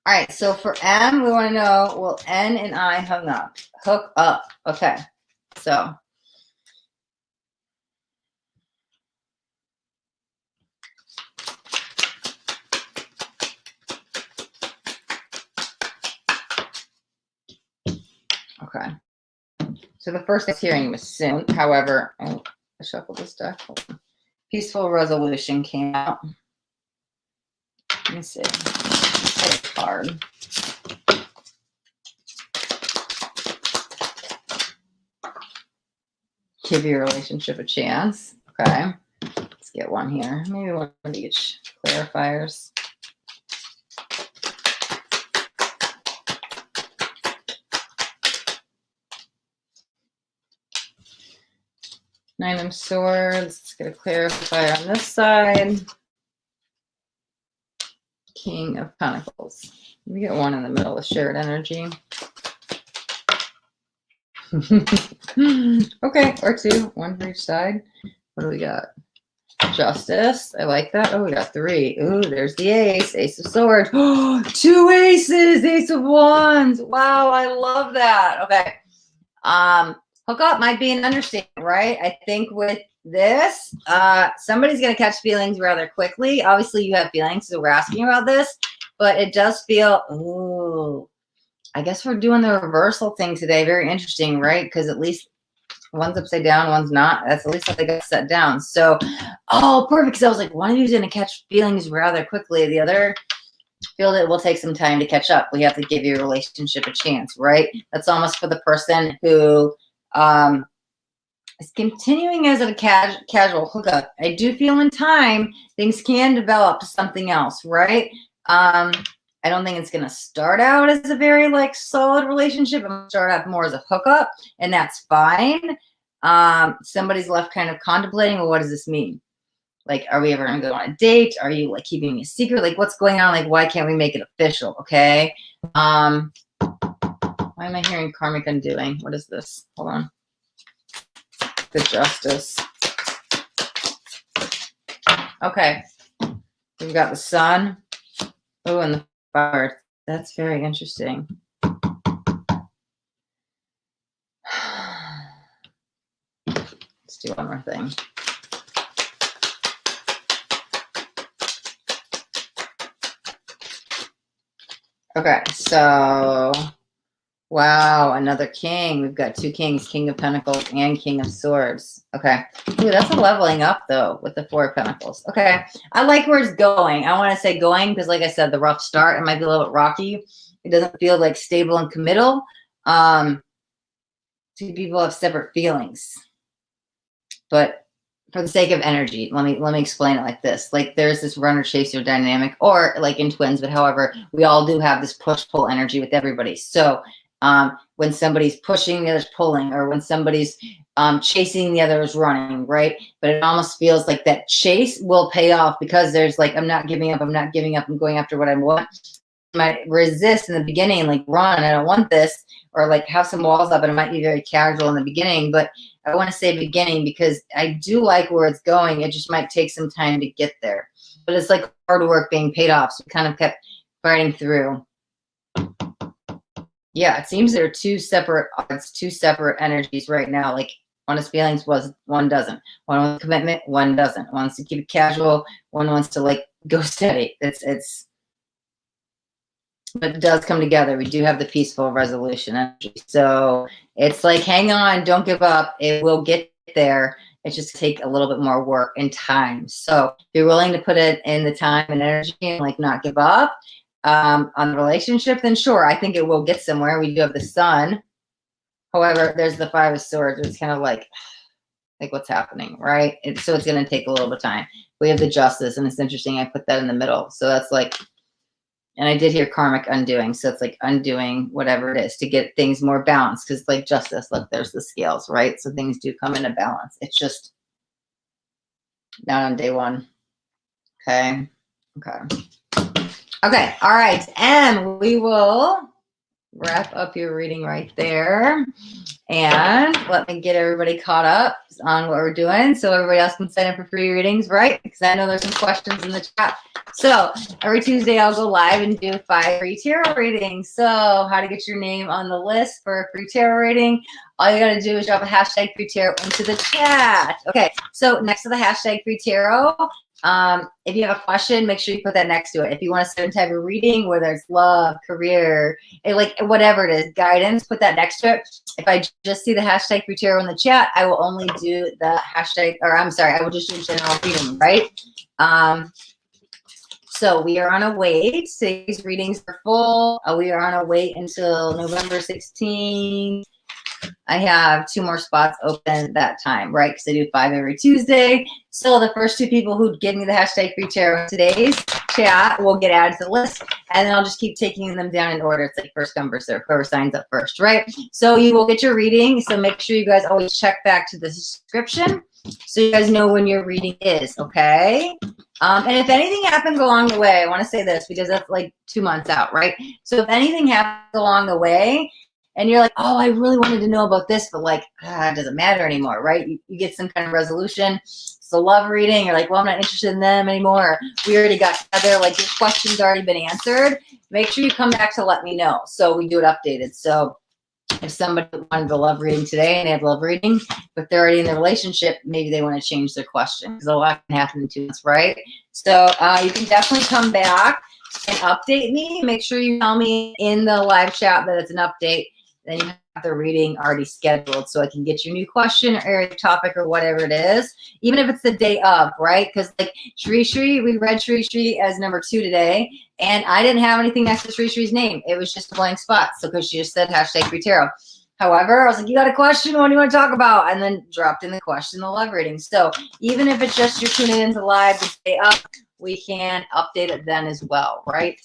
All right, so for M, we want to know, will N and I hook up? Okay, so. Okay. So the first hearing was soon. However, I shuffled this deck. Peaceful resolution came out. Let me see. Let's get a card. Give your relationship a chance. Okay. Let's get one here. Maybe one of each clarifiers. Nine of Swords. Let's get a clarifier on this side. King of Pentacles. We get one in the middle of shared energy. Okay, or 2. One for each side. What do we got? Justice. I like that. Oh, we got 3. Ooh, there's the ace. Ace of Swords. Oh, 2 aces. Ace of Wands. Wow, I love that. Okay. Hook up might be an understatement, right? I think with this, somebody's going to catch feelings rather quickly. Obviously, you have feelings, so we're asking about this. But it does feel, ooh, I guess we're doing the reversal thing today. Very interesting, right? Because at least one's upside down, one's not. That's at least how they got set down. So, oh, perfect. Because I was like, one of you's going to catch feelings rather quickly. The other feel that it will take some time to catch up. We have to give your relationship a chance, right? That's almost for the person who is continuing as a casual hookup. I do feel in time things can develop to something else, right? I don't think it's going to start out as a very like solid relationship. I'm going to start out more as a hookup, and that's fine. Somebody's left kind of contemplating, well, what does this mean? Like, are we ever going to go on a date? Are you like keeping me a secret? Like, what's going on? Like, why can't we make it official? Okay. Why am I hearing karmic undoing? What is this? Hold on. The justice. Okay. We've got the sun. Oh, and the fire. That's very interesting. Let's do one more thing. Okay, so wow, another king. We've got two kings, King of Pentacles and King of Swords. Okay. Ooh, that's a leveling up though with the Four of Pentacles. Okay. I like where it's going. I want to say going because like I said, the rough start, it might be a little bit rocky. It doesn't feel like stable and committal. Two people have separate feelings. But for the sake of energy, let me explain it like this. Like there's this runner chaser dynamic, or like in twins, but however, we all do have this push-pull energy with everybody. So when somebody's pushing, the other's pulling, or when somebody's chasing, the other is running, right? But it almost feels like that chase will pay off because there's like, I'm not giving up, I'm going after what I want. I might resist in the beginning, like run, I don't want this, or like have some walls up, and it might be very casual in the beginning, but I want to say beginning because I do like where it's going. It just might take some time to get there, but it's like hard work being paid off. So we kind of kept fighting through. Yeah, it seems there are two separate energies right now. Like one has feelings, one doesn't. One wants commitment, one doesn't. One wants to keep it casual, one wants to like go steady. But it does come together. We do have the peaceful resolution energy. So it's like, hang on, don't give up. It will get there. It just take a little bit more work and time. So if you're willing to put it in the time and energy and like not give up on the relationship, then sure, I think it will get somewhere. We do have the sun. However, there's the Five of Swords. It's kind of like what's happening, right? So it's going to take a little bit of time. We have the Justice, and it's interesting. I put that in the middle. So that's like, and I did hear karmic undoing. So it's like undoing whatever it is to get things more balanced. Because like justice, look, there's the scales, right? So things do come into balance. It's just not on day one. Okay. Okay. Okay. All right. And we will wrap up your reading right there. And let me get everybody caught up on what we're doing so everybody else can sign up for free readings, right? Because I know there's some questions in the chat. So every Tuesday I'll go live and do 5 free tarot readings. So how to get your name on the list for a free tarot reading. All you got to do is drop a hashtag free tarot into the chat. Okay, so next to the hashtag free tarot, if you have a question, make sure you put that next to it. If you want a certain type of reading, whether it's love, career, like whatever it is, guidance, put that next to it. If I just see the hashtag free tarot in the chat, I will only do the hashtag, or I'm sorry, I will just do general reading, right? So we are on a wait. Today's readings are full. We are on a wait until November 16th. I have 2 more spots open that time, right? Because I do 5 every Tuesday. So the first 2 people who give me the hashtag free tarot in today's chat will get added to the list. And then I'll just keep taking them down in order. It's like first come, first serve, whoever signs up first, right? So you will get your reading. So make sure you guys always check back to the description so you guys know when your reading is, okay? And if anything happens along the way, I want to say this because that's like 2 months out, right? So if anything happens along the way, and you're like, oh, I really wanted to know about this, but like, it doesn't matter anymore, right? You get some kind of resolution. It's a love reading. You're like, well, I'm not interested in them anymore. We already got together. Like, your question's already been answered. Make sure you come back to let me know so we do it updated. So if somebody wanted a love reading today and they have love reading, but they're already in the relationship, maybe they want to change their question because a lot can happen in 2 months, right? So you can definitely come back. and update me, make sure you tell me in the live chat that it's an update. Then you have the reading already scheduled so I can get your new question or area topic or whatever it is, even if it's the day of, right? Because like Srishti, we read Srishti as number 2 today, and I didn't have anything next to Srishti's name. It was just a blank spot. So because she just said hashtag free tarot. However, I was like, you got a question? What do you want to talk about? And then dropped in the question, the love reading. So even if it's just you're tuning into live the day up, we can update it then as well, right?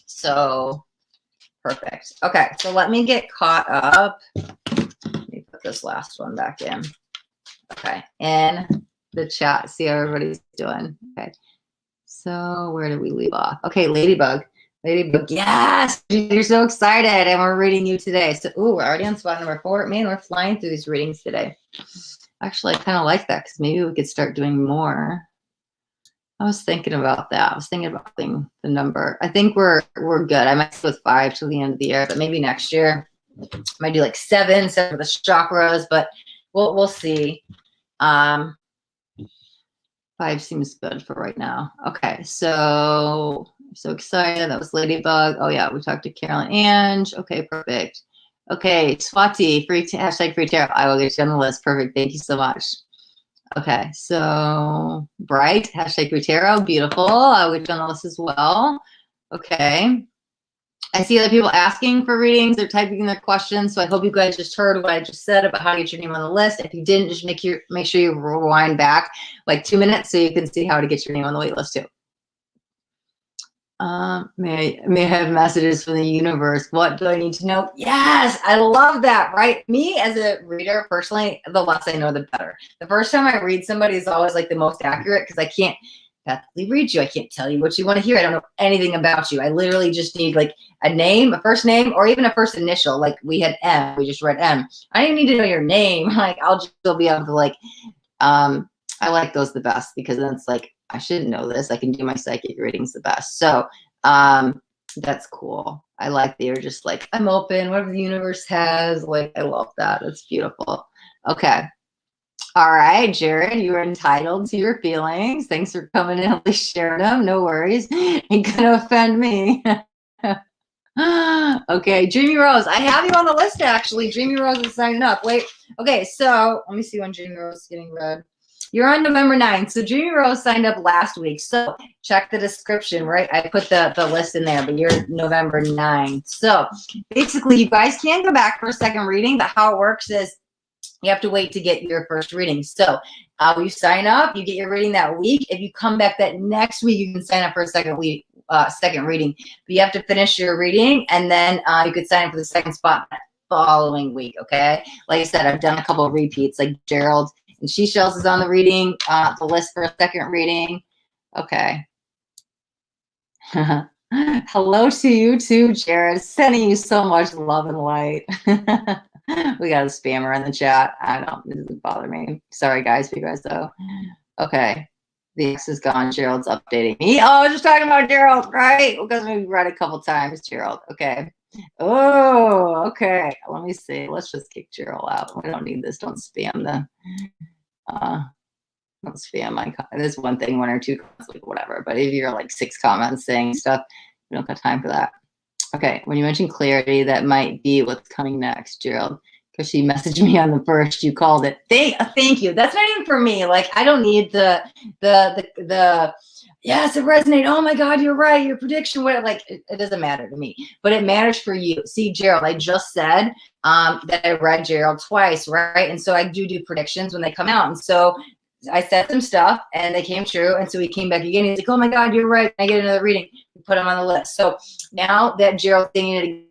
So perfect. Okay, so let me get caught up. Let me put this last one back in. Okay, in the chat, see how everybody's doing. Okay, so where did we leave off? Okay, Ladybug. Ladybug, yes, you're so excited, and we're reading you today. So, ooh, we're already on spot number 4. Man, we're flying through these readings today. Actually, I kind of like that because maybe we could start doing more. I was thinking about that. I was thinking about the number. I think we're good. I might go with 5 till the end of the year, but maybe next year I might do like 7 for the chakras. But we'll see. 5 seems good for right now. Okay, so excited. That was Ladybug. Oh yeah, we talked to Carolyn Ange. Okay, perfect. Okay, Swati, hashtag free tarot. I will get you on the list. Perfect. Thank you so much. Okay, so Bright, hashtag free tarot. Beautiful. I'll get you on the list as well. Okay. I see other people asking for readings. They're typing their questions. So I hope you guys just heard what I just said about how to get your name on the list. If you didn't, just make sure you rewind back like 2 minutes so you can see how to get your name on the wait list too. May I have messages from the universe? What do I need to know? Yes, I love that, right? Me as a reader, personally, the less I know, the better. The first time I read somebody is always like the most accurate because I can't pathically read you. I can't tell you what you want to hear. I don't know anything about you. I literally just need like a name, a first name, or even a first initial. Like we had M, we just read M. I don't even need to know your name. Like I'll just still be able to like, I like those the best because then it's like, I shouldn't know this. I can do my psychic readings the best. So that's cool. I like that you're just like, I'm open, whatever the universe has. Like, I love that. It's beautiful. Okay. All right, Jared, you are entitled to your feelings. Thanks for coming in and sharing them. No worries. Ain't gonna offend me. Okay, Dreamy Rose. I have you on the list, actually. Dreamy Rose is signing up. Wait. Okay, so let me see when Dreamy Rose is getting read. You're on November 9th. So Dreamy Rose signed up last week. So check the description, right? I put the list in there, but you're November 9th. So basically, you guys can go back for a second reading, but how it works is you have to wait to get your first reading. So you sign up, you get your reading that week. If you come back that next week, you can sign up for a second reading. But you have to finish your reading, and then you could sign up for the second spot that following week, okay? Like I said, I've done a couple of repeats, like Gerald and She Shells is on the reading, the list for a second reading. Okay. Hello to you too, Jared. Sending you so much love and light. We got a spammer in the chat. I don't, it doesn't bother me. Sorry, guys, for you guys, though. Okay. The X is gone. Gerald's updating me. Oh, I was just talking about Gerald, right? Because we read a couple times, Gerald. Okay. Oh, okay. Let me see. Let's just kick Gerald out. We don't need this. Don't spam the don't spam my there's one thing, 1 or 2 comments, like whatever. But if you're like 6 comments saying stuff, we don't got time for that. Okay, when you mention clarity, that might be what's coming next, Gerald. Because she messaged me on the first, you called it. Thank you. That's not even for me. Like I don't need the yes, it resonated. Oh my God, you're right. Your prediction, what? Like it doesn't matter to me, but it matters for you. See, Gerald, I just said that I read Gerald twice, right? And so I do predictions when they come out, and so I said some stuff, and they came true, and so he came back again. He's like, "Oh my God, you're right." I get another reading. We put him on the list. So now that Gerald's thinking it again,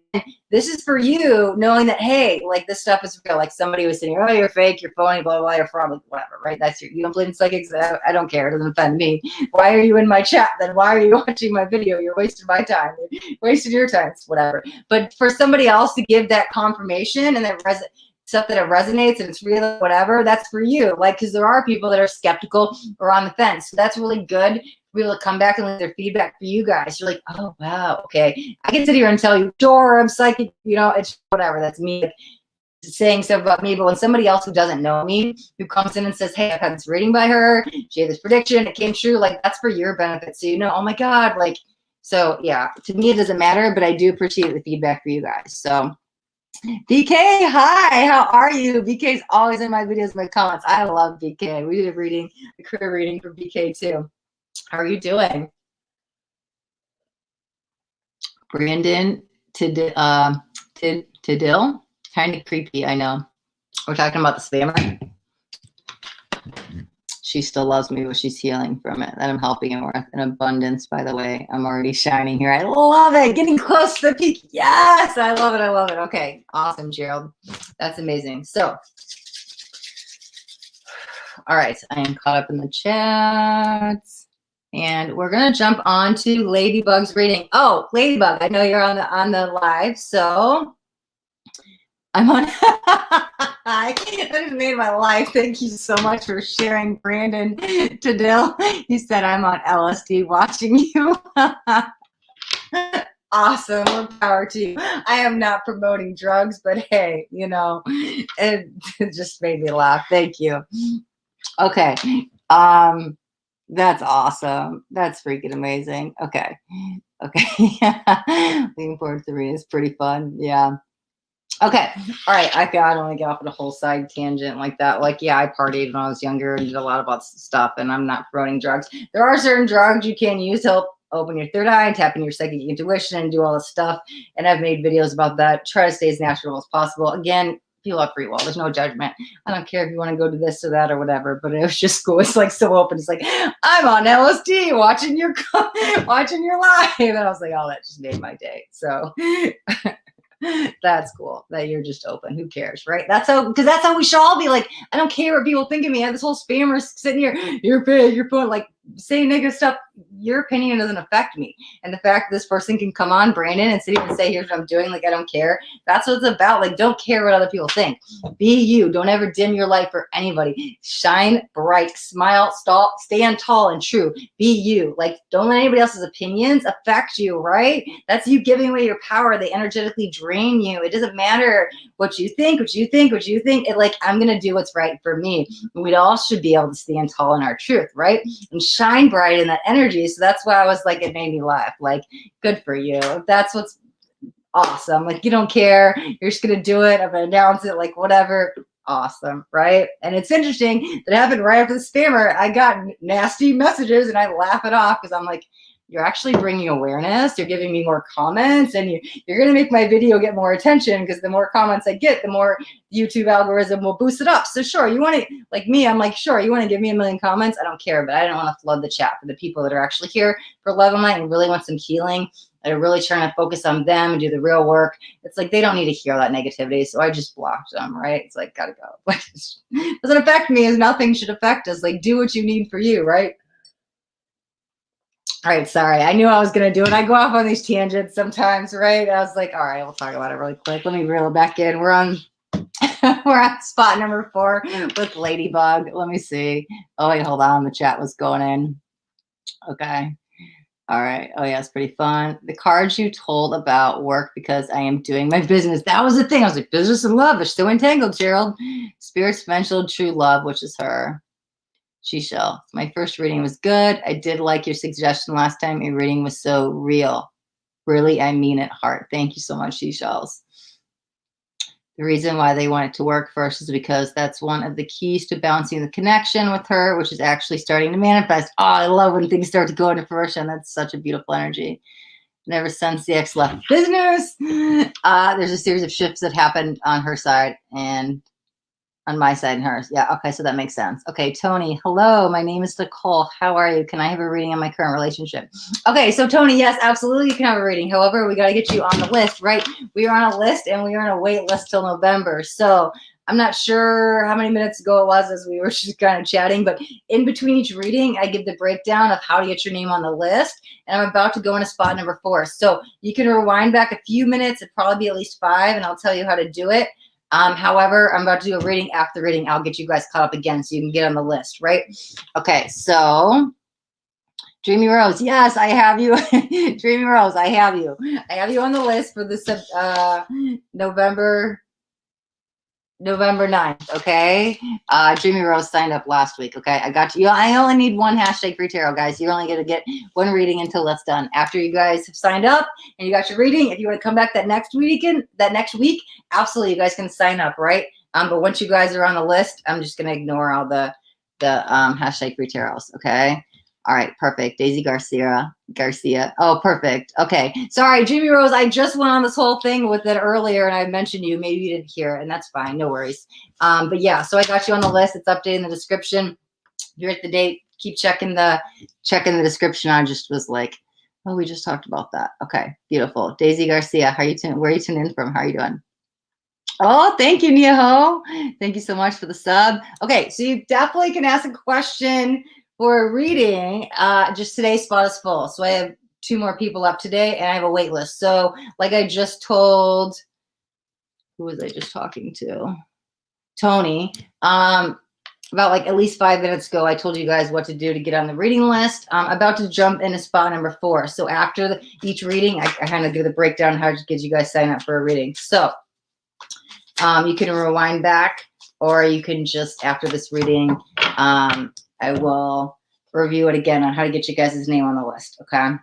this is for you, knowing that, hey, like this stuff is real. Like somebody was saying, oh, you're fake, you're phony, blah, blah, you're fraud, whatever, right? That's you don't believe in psychics? I don't care. It doesn't offend me. Why are you in my chat? Then why are you watching my video? You're wasting my time. You're wasting your time. It's whatever. But for somebody else to give that confirmation and that stuff that it resonates and it's real, whatever, that's for you. Like, because there are people that are skeptical or on the fence. So that's really good. Be able to come back and leave their feedback for you guys. You're like, oh wow, okay. I can sit here and tell you, sure, I'm psychic, you know, it's whatever. That's me like, saying stuff about me. But when somebody else who doesn't know me, who comes in and says, hey, I've had this reading by her, she had this prediction, it came true, like that's for your benefit. So you know, oh my God, like So yeah, to me, it doesn't matter, but I do appreciate the feedback for you guys. So BK, hi, how are you? BK's always in my videos, my comments. I love BK. We did a career reading for BK too. How are you doing? Brandon Tidil, kind of creepy, I know. We're talking about the spammer. She still loves me, but she's healing from it. That I'm helping her with in abundance, by the way. I'm already shining here. I love it. Getting close to the peak. Yes, I love it. I love it. Okay, awesome, Gerald. That's amazing. So, all right, I am caught up in the chats. And we're gonna jump on to Ladybug's reading. Oh, Ladybug, I know you're on the live, so I'm on. That has made my life. Thank you so much for sharing, Brandon Tadil. He said I'm on LSD watching you. Awesome. More power to you. I am not promoting drugs, but hey, you know, it just made me laugh. Thank you. Okay. That's awesome. That's freaking amazing. Okay. Looking forward to the reading. It's pretty fun. Yeah. Okay. All right. I don't want to get off on a whole side tangent like that. Like, yeah, I partied when I was younger and did a lot of stuff, and I'm not promoting drugs. There are certain drugs you can use to help open your third eye and tap into your psychic intuition and do all this stuff. And I've made videos about that. Try to stay as natural as possible. Again, people have free will. There's no judgment. I don't care if you want to go to this or that or whatever, but it was just cool. It's like so open. It's like, I'm on LSD watching your live. And I was like, oh, that just made my day. So that's cool that you're just open. Who cares, right? Because that's how we should all be. Like, I don't care what people think of me. I have this whole spammer sitting here. You're big, you're fun. Like, saying negative stuff. Your opinion doesn't affect me. And the fact that this person can come on, Brandon, and sit here and say, here's what I'm doing. Like, I don't care. That's what it's about. Like, don't care what other people think. Be you. Don't ever dim your light for anybody. Shine bright. Smile. Stand tall and true. Be you. Like, don't let anybody else's opinions affect you, right? That's you giving away your power. They energetically drain you. It doesn't matter what you think. It, like, I'm going to do what's right for me. And we all should be able to stand tall in our truth, right? And shine bright in that energy. So that's why I was like, it made me laugh. Like, good for you. That's what's awesome. Like, you don't care. You're just going to do it. I'm going to announce it, like, whatever. Awesome, right? And it's interesting that happened right after the spammer. I got nasty messages and I laugh it off because I'm like, you're actually bringing awareness. You're giving me more comments, and you're going to make my video get more attention, because the more comments I get, the more YouTube algorithm will boost it up. So sure, you want to, like me, I'm like, sure, you want to give me 1 million comments? I don't care, but I don't want to flood the chat for the people that are actually here for love of light and really want some healing, that are really trying to focus on them and do the real work. It's like, they don't need to hear that negativity. So I just blocked them, right? It's like, gotta go. Doesn't affect me, as nothing should affect us. Like, do what you need for you, right? All right, sorry. I knew I was going to do it. I go off on these tangents sometimes, right? I was like, all right, we'll talk about it really quick. Let me reel it back in. We're on spot number 4 with Ladybug. Let me see. Oh, wait, hold on. The chat was going in. Okay. All right. Oh, yeah, it's pretty fun. The cards you told about work because I am doing my business. That was the thing. I was like, business and love. They're still entangled, Gerald. Spirit's mentioned true love, which is her. She shall. My first reading was good. I did like your suggestion last time. Your reading was so real. Really, I mean it, heart. Thank you so much, seashells. The reason why they want it to work first is because that's one of the keys to balancing the connection with her, which is actually starting to manifest. Oh, I love when things start to go into fruition. That's such a beautiful energy. And ever since the ex left business, there's a series of shifts that happened on her side and on my side and hers. Yeah, okay, so that makes sense. Okay, Tony, hello, my name is Nicole. How are you? Can I have a reading on my current relationship? Okay, so Tony, yes, absolutely you can have a reading. However, we got to get you on the list, right? We are on a list, and we are on a wait list till November. So I'm not sure how many minutes ago it was as we were just kind of chatting, but in between each reading, I give the breakdown of how to get your name on the list, and I'm about to go into spot number 4. So you can rewind back a few minutes. It'd probably be at least 5, and I'll tell you how to do it. However, I'm about to do a reading. After the reading, I'll get you guys caught up again so you can get on the list, right? Okay, so Dreamy Rose, yes, I have you. Dreamy Rose, I have you. I have you on the list for this November November 9th, okay? Dreamy Rose signed up last week, okay? I got you. I only need one hashtag free tarot, guys. You're only going to get one reading until that's done. After you guys have signed up and you got your reading, if you want to come back that next week, absolutely, you guys can sign up, right? But once you guys are on the list, I'm just going to ignore all the hashtag free tarots, okay? All right, perfect. Daisy Garcia. Oh, perfect. Okay. Sorry, Dreamy Rose, I just went on this whole thing with it earlier and I mentioned you. Maybe you didn't hear it, and that's fine. No worries. But yeah, so I got you on the list. It's updated in the description. If you're at the date, keep checking the description. I just was like, oh, we just talked about that. Okay, beautiful. Daisy Garcia, where are you tuned in from? How are you doing? Oh, thank you, Nia-Ho. Thank you so much for the sub. Okay, so you definitely can ask a question for a reading. Just today's spot is full. So I have 2 more people up today and I have a wait list. So like I just told, who was I just talking to? Tony. About like at least 5 minutes ago, I told you guys what to do to get on the reading list. I'm about to jump into spot number 4. So after each reading, I kind of give the breakdown how to get you guys sign up for a reading. So you can rewind back, or you can just, after this reading, I will review it again on how to get you guys' name on the list, okay?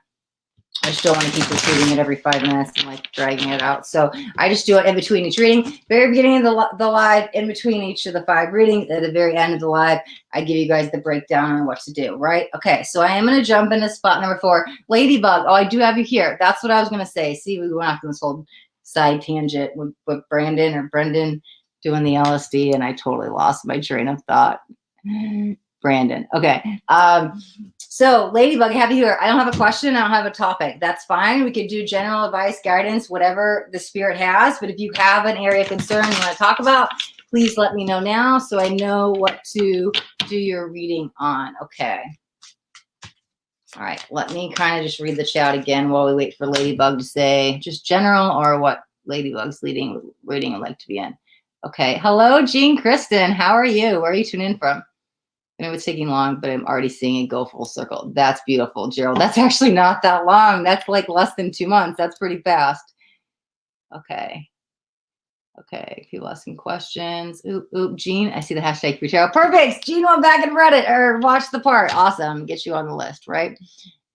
I just don't want to keep repeating it every 5 minutes and like dragging it out. So I just do it in between each reading. Very beginning of the live, in between each of the 5 readings, at the very end of the live, I give you guys the breakdown on what to do, right? Okay, so I am going to jump into spot number 4. Ladybug, oh, I do have you here. That's what I was going to say. See, we went off on this whole side tangent with Brendan doing the LSD, and I totally lost my train of thought. Brandon. Okay. So Ladybug, I have you here. I don't have a question. I don't have a topic. That's fine. We could do general advice, guidance, whatever the spirit has. But if you have an area of concern you want to talk about, please let me know now so I know what to do your reading on. Okay. All right. Let me kind of just read the chat again while we wait for Ladybug to say just general or what Ladybug's reading would like to be in. Okay. Hello, Jean Kristen. How are you? Where are you tuning in from? I know it's taking long, but I'm already seeing it go full circle. That's beautiful, Gerald. That's actually not that long. That's like less than 2 months. That's pretty fast. Okay. Okay. People asking questions. Oop, Jean. I see the hashtag free tarot. Perfect. Jean went back and read it or watched the part. Awesome. Get you on the list, right?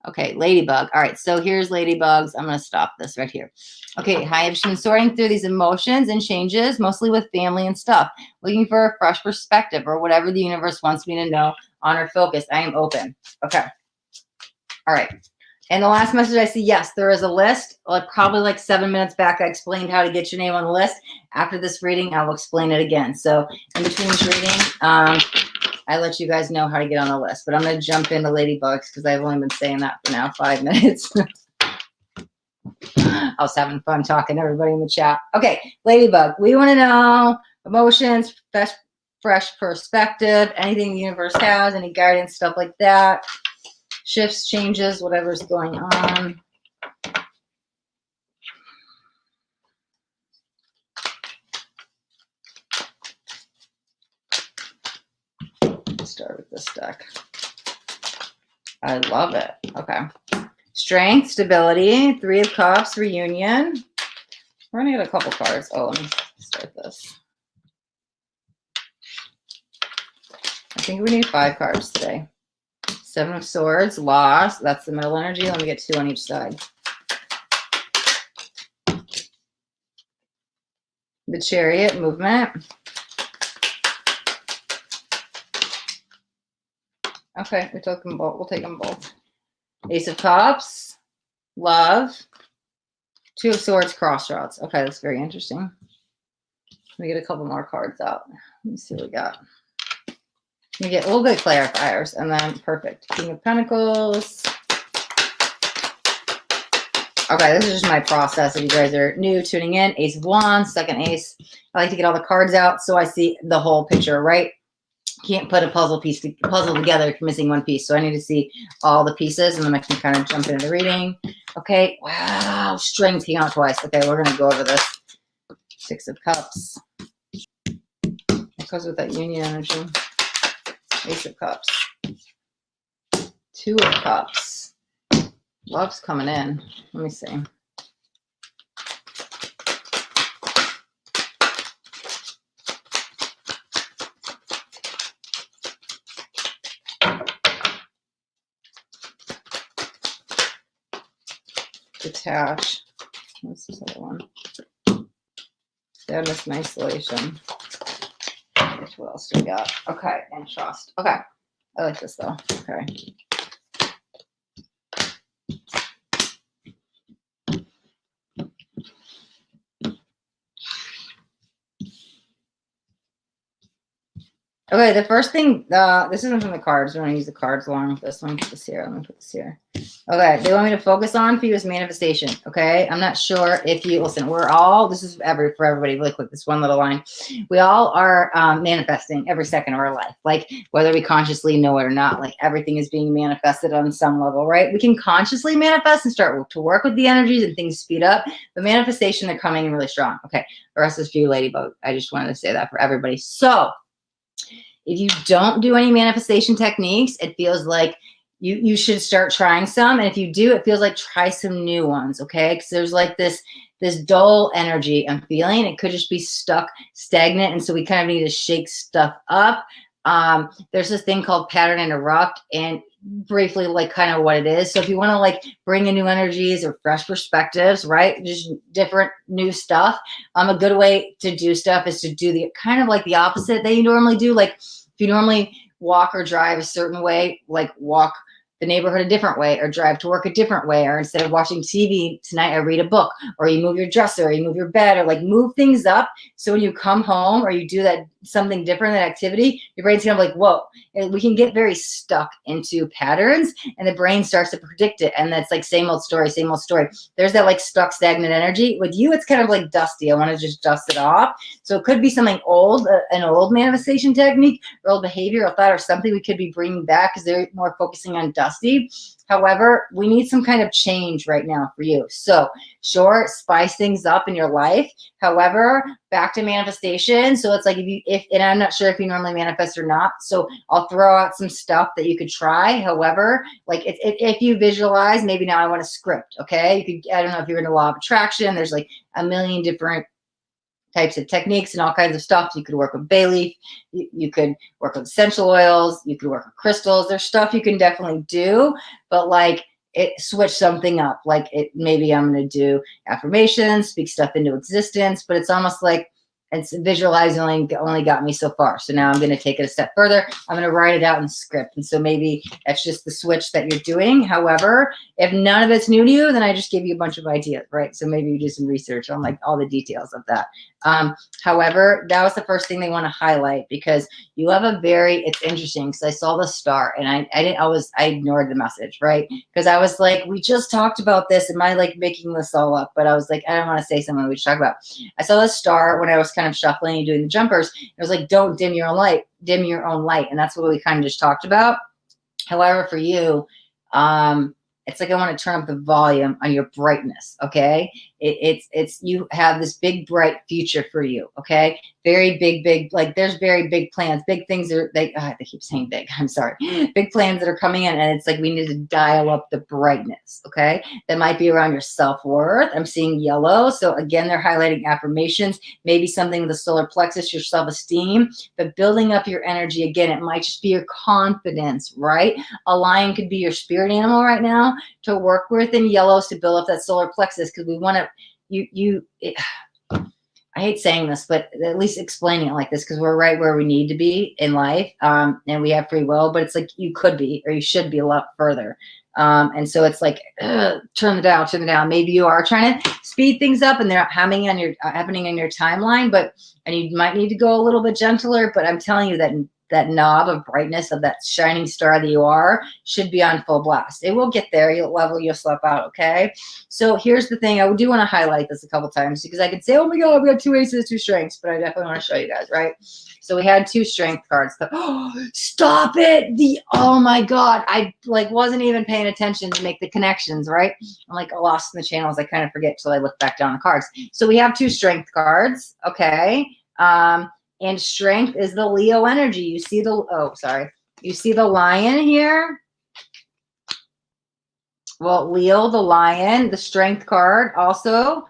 Okay, Ladybug. All right, so here's Ladybugs. I'm going to stop this right here. Okay, hi, I've just been sorting through these emotions and changes, mostly with family and stuff, looking for a fresh perspective or whatever the universe wants me to know on or focus. I am open. Okay. All right. And the last message I see, yes, there is a list. Like probably like 7 minutes back, I explained how to get your name on the list. After this reading, I will explain it again. So in between each reading, I let you guys know how to get on the list, but I'm going to jump into Ladybugs because I've only been saying that for now 5 minutes. I was having fun talking to everybody in the chat. Okay, Ladybug, we want to know emotions, fresh perspective, anything the universe has, any guidance, stuff like that, shifts, changes, whatever's going on. Start with this deck. I love it. Okay. Strength, stability, 3 of Cups, reunion. We're going to get a couple cards. Oh, let me start this. I think we need 5 cards today. 7 of Swords, loss. That's the middle energy. Let me get 2 on each side. The Chariot, movement. Okay, we took them both. We'll take them both. Ace of Cups, love. 2 of Swords, crossroads. Okay, that's very interesting. Let me get a couple more cards out. Let me see what we got. We'll get clarifiers, and then perfect. King of Pentacles. Okay, this is just my process. If you guys are new, tuning in, Ace of Wands, second ace. I like to get all the cards out so I see the whole picture, right? Can't put a puzzle together if you're missing one piece. So I need to see all the pieces, and then I can kind of jump into the reading. Okay, wow, strength came out twice. Okay, we're going to go over this. 6 of Cups. It goes with that union energy. Ace of Cups. 2 of Cups. Love's coming in. Let me see. detach. What's this other one? Sadness and isolation. What else do we got? Okay, and trust. Okay, I like this though. Okay. Okay, the first thing, this isn't from the cards. We're going to use the cards along with this one. Put this here. Let me put this here. Okay, they want me to focus on for you is manifestation. Okay, I'm not sure if you listen. We're all, this is for everybody. Really quick, this one little line. We all are manifesting every second of our life. Like whether we consciously know it or not, like everything is being manifested on some level, right? We can consciously manifest and start to work with the energies and things speed up. But manifestation, they're coming in really strong. Okay, the rest is for you, Ladybug. I just wanted to say that for everybody. So, if you don't do any manifestation techniques, it feels like you should start trying some. And if you do, it feels like try some new ones, okay? Because there's like this dull energy I'm feeling. It could just be stuck, stagnant. And so we kind of need to shake stuff up. There's this thing called pattern interrupt, and briefly like kind of what it is. So if you want to like bring in new energies or fresh perspectives, right? Just different new stuff. A good way to do stuff is to do the kind of like the opposite that you normally do. Like if you normally walk or drive a certain way, like walk the neighborhood a different way or drive to work a different way, or instead of watching TV tonight, I read a book, or you move your dresser, or you move your bed, or like move things up. So when you come home or you do that something different, that activity, your brain's kind of like, whoa. And we can get very stuck into patterns and the brain starts to predict it. And that's like same old story, same old story. There's that like stuck, stagnant energy. With you, it's kind of like dusty. I want to just dust it off. So it could be something old, an old manifestation technique, or old behavior or thought, or something we could be bringing back because they're more focusing on dusty. However, we need some kind of change right now for you. So sure, spice things up in your life. However, back to manifestation. So it's like and I'm not sure if you normally manifest or not. So I'll throw out some stuff that you could try. However, like if you visualize, maybe now I want a script. Okay. You could, I don't know if you're in the law of attraction. There's like a million different types of techniques and all kinds of stuff. You could work with bay leaf. You could work with essential oils. You could work with crystals. There's stuff you can definitely do, but like switch something up. Like maybe I'm going to do affirmations, speak stuff into existence, but it's almost like it's visualizing only got me so far. So now I'm going to take it a step further. I'm going to write it out in script. And so maybe that's just the switch that you're doing. However, if none of it's new to you, then I just give you a bunch of ideas, right? So maybe you do some research on like all the details of that. However, that was the first thing they want to highlight, because you have it's interesting because I saw the star and I ignored the message, right? Because I was like, we just talked about this. Am I like making this all up? But I was like, I don't want to say something we just talked about. I saw the star when I was kind of shuffling and doing the jumpers. It was like, don't dim your own light, dim your own light. And that's what we kind of just talked about. However, for you, it's like I want to turn up the volume on your brightness, okay? It's you have this big, bright future for you, okay? Very big, like there's very big plans, big things they keep saying big, I'm sorry. Big plans that are coming in, and it's like we need to dial up the brightness, okay? That might be around your self-worth. I'm seeing yellow. So again, they're highlighting affirmations, maybe something with the solar plexus, your self-esteem, but building up your energy. Again, it might just be your confidence, right? A lion could be your spirit animal right now to work with in yellows to build up that solar plexus, because we want to I hate saying this, but at least explaining it like this, because we're right where we need to be in life, and we have free will, but it's like you could be, or you should be a lot further. And so it's like, turn it down. Maybe you are trying to speed things up and they're not happening on your timeline, and you might need to go a little bit gentler, but I'm telling you that knob of brightness of that shining star that you are should be on full blast. It will get there. You'll level yourself out. Okay. So here's the thing. I do want to highlight this a couple times, because I could say, oh my God, we got 2 aces, 2 strengths, but I definitely want to show you guys, right? So we had 2 strength cards. Stop it. Oh my God. I like wasn't even paying attention to make the connections, right? I'm like lost in the channels. I kind of forget till I look back down the cards. So we have 2 strength cards. Okay. And strength is the Leo energy. You see you see the lion here? Well, Leo, the lion, the strength card also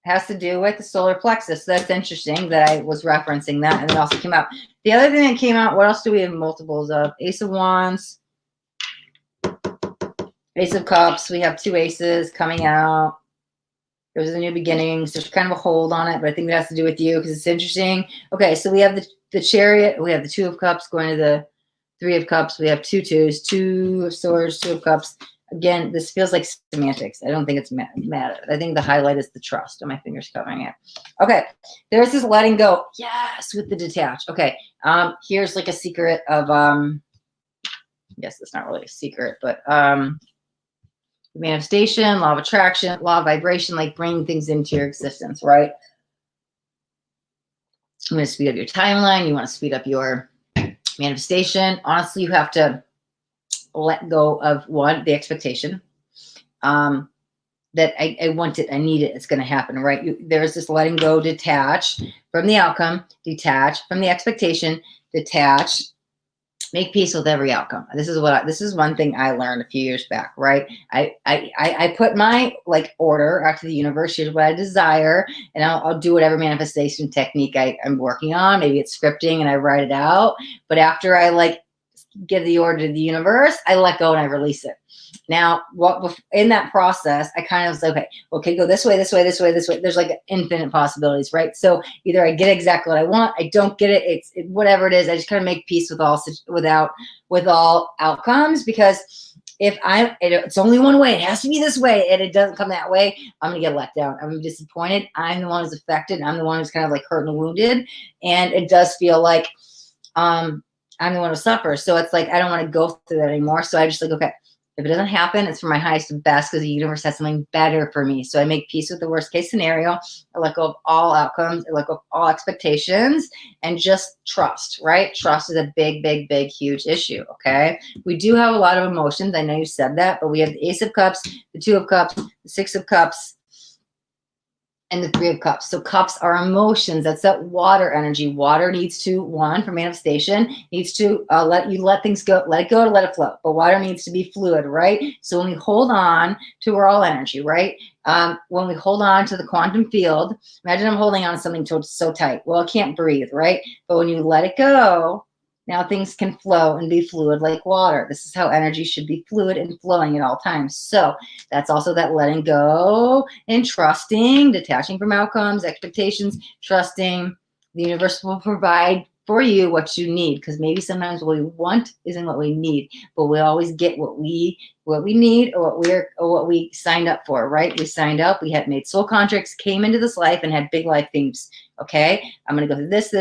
has to do with the solar plexus. So that's interesting that I was referencing that, and it also came out. The other thing that came out, what else do we have multiples of? Ace of Wands, Ace of Cups. We have 2 aces coming out. There's a new beginnings. There's kind of a hold on it, but I think that has to do with you because it's interesting. Okay, so we have the Chariot. We have the 2 of Cups going to the 3 of Cups. We have 2 twos, 2 of Swords, 2 of Cups. Again, this feels like semantics. I don't think it's matter. I think the highlight is the trust. And my fingers covering it. Okay, there's this letting go. Yes, with the detached. Okay, here's like a secret of yes, it's not really a secret, but manifestation, law of attraction, law of vibration, like bringing things into your existence, right? I'm going to speed up your timeline. You want to speed up your manifestation. Honestly, you have to let go of the expectation that I want it, I need it, it's going to happen, right? There's this letting go, detach from the outcome, detach from the expectation, detach, make peace with every outcome. This is one thing I learned a few years back, right? I put my like order out to the universe. Here's what I desire, and I'll do whatever manifestation technique I'm working on. Maybe it's scripting and I write it out. But after I like give the order to the universe, I let go and I release it. Now, in that process, I kind of was like, okay, go this way, this way, this way, this way. There's like infinite possibilities, right? So either I get exactly what I want, I don't get it. It's whatever it is. I just kind of make peace with all outcomes, because if it's only one way, it has to be this way, and it doesn't come that way, I'm gonna get let down. I'm gonna be disappointed. I'm the one who's affected. I'm the one who's kind of like hurt and wounded, and it does feel like I'm the one who suffers. So it's like I don't want to go through that anymore. So I just like, okay, if it doesn't happen, it's for my highest and best because the universe has something better for me. So I make peace with the worst case scenario. I let go of all outcomes. I let go of all expectations and just trust, right? Trust is a big, big, big, huge issue, okay? We do have a lot of emotions. I know you said that, but we have the Ace of Cups, the 2 of Cups, the 6 of Cups, and the 3 of Cups. So cups are emotions. That's that water energy. Water needs to, for manifestation, needs to let things go, let it go to let it flow. But water needs to be fluid, right? So when we hold on to, we're all energy, right? When we hold on to the quantum field, imagine I'm holding on to something so tight. Well, it can't breathe, right? But when you let it go, now things can flow and be fluid like water. This is how energy should be, fluid and flowing at all times. So that's also that letting go and trusting, detaching from outcomes, expectations, trusting the universe will provide for you what you need, because maybe sometimes what we want isn't what we need, but we always get what we need, or what we signed up for, right? We signed up, we had made soul contracts, came into this life and had big life themes. Okay, I'm going to go through this,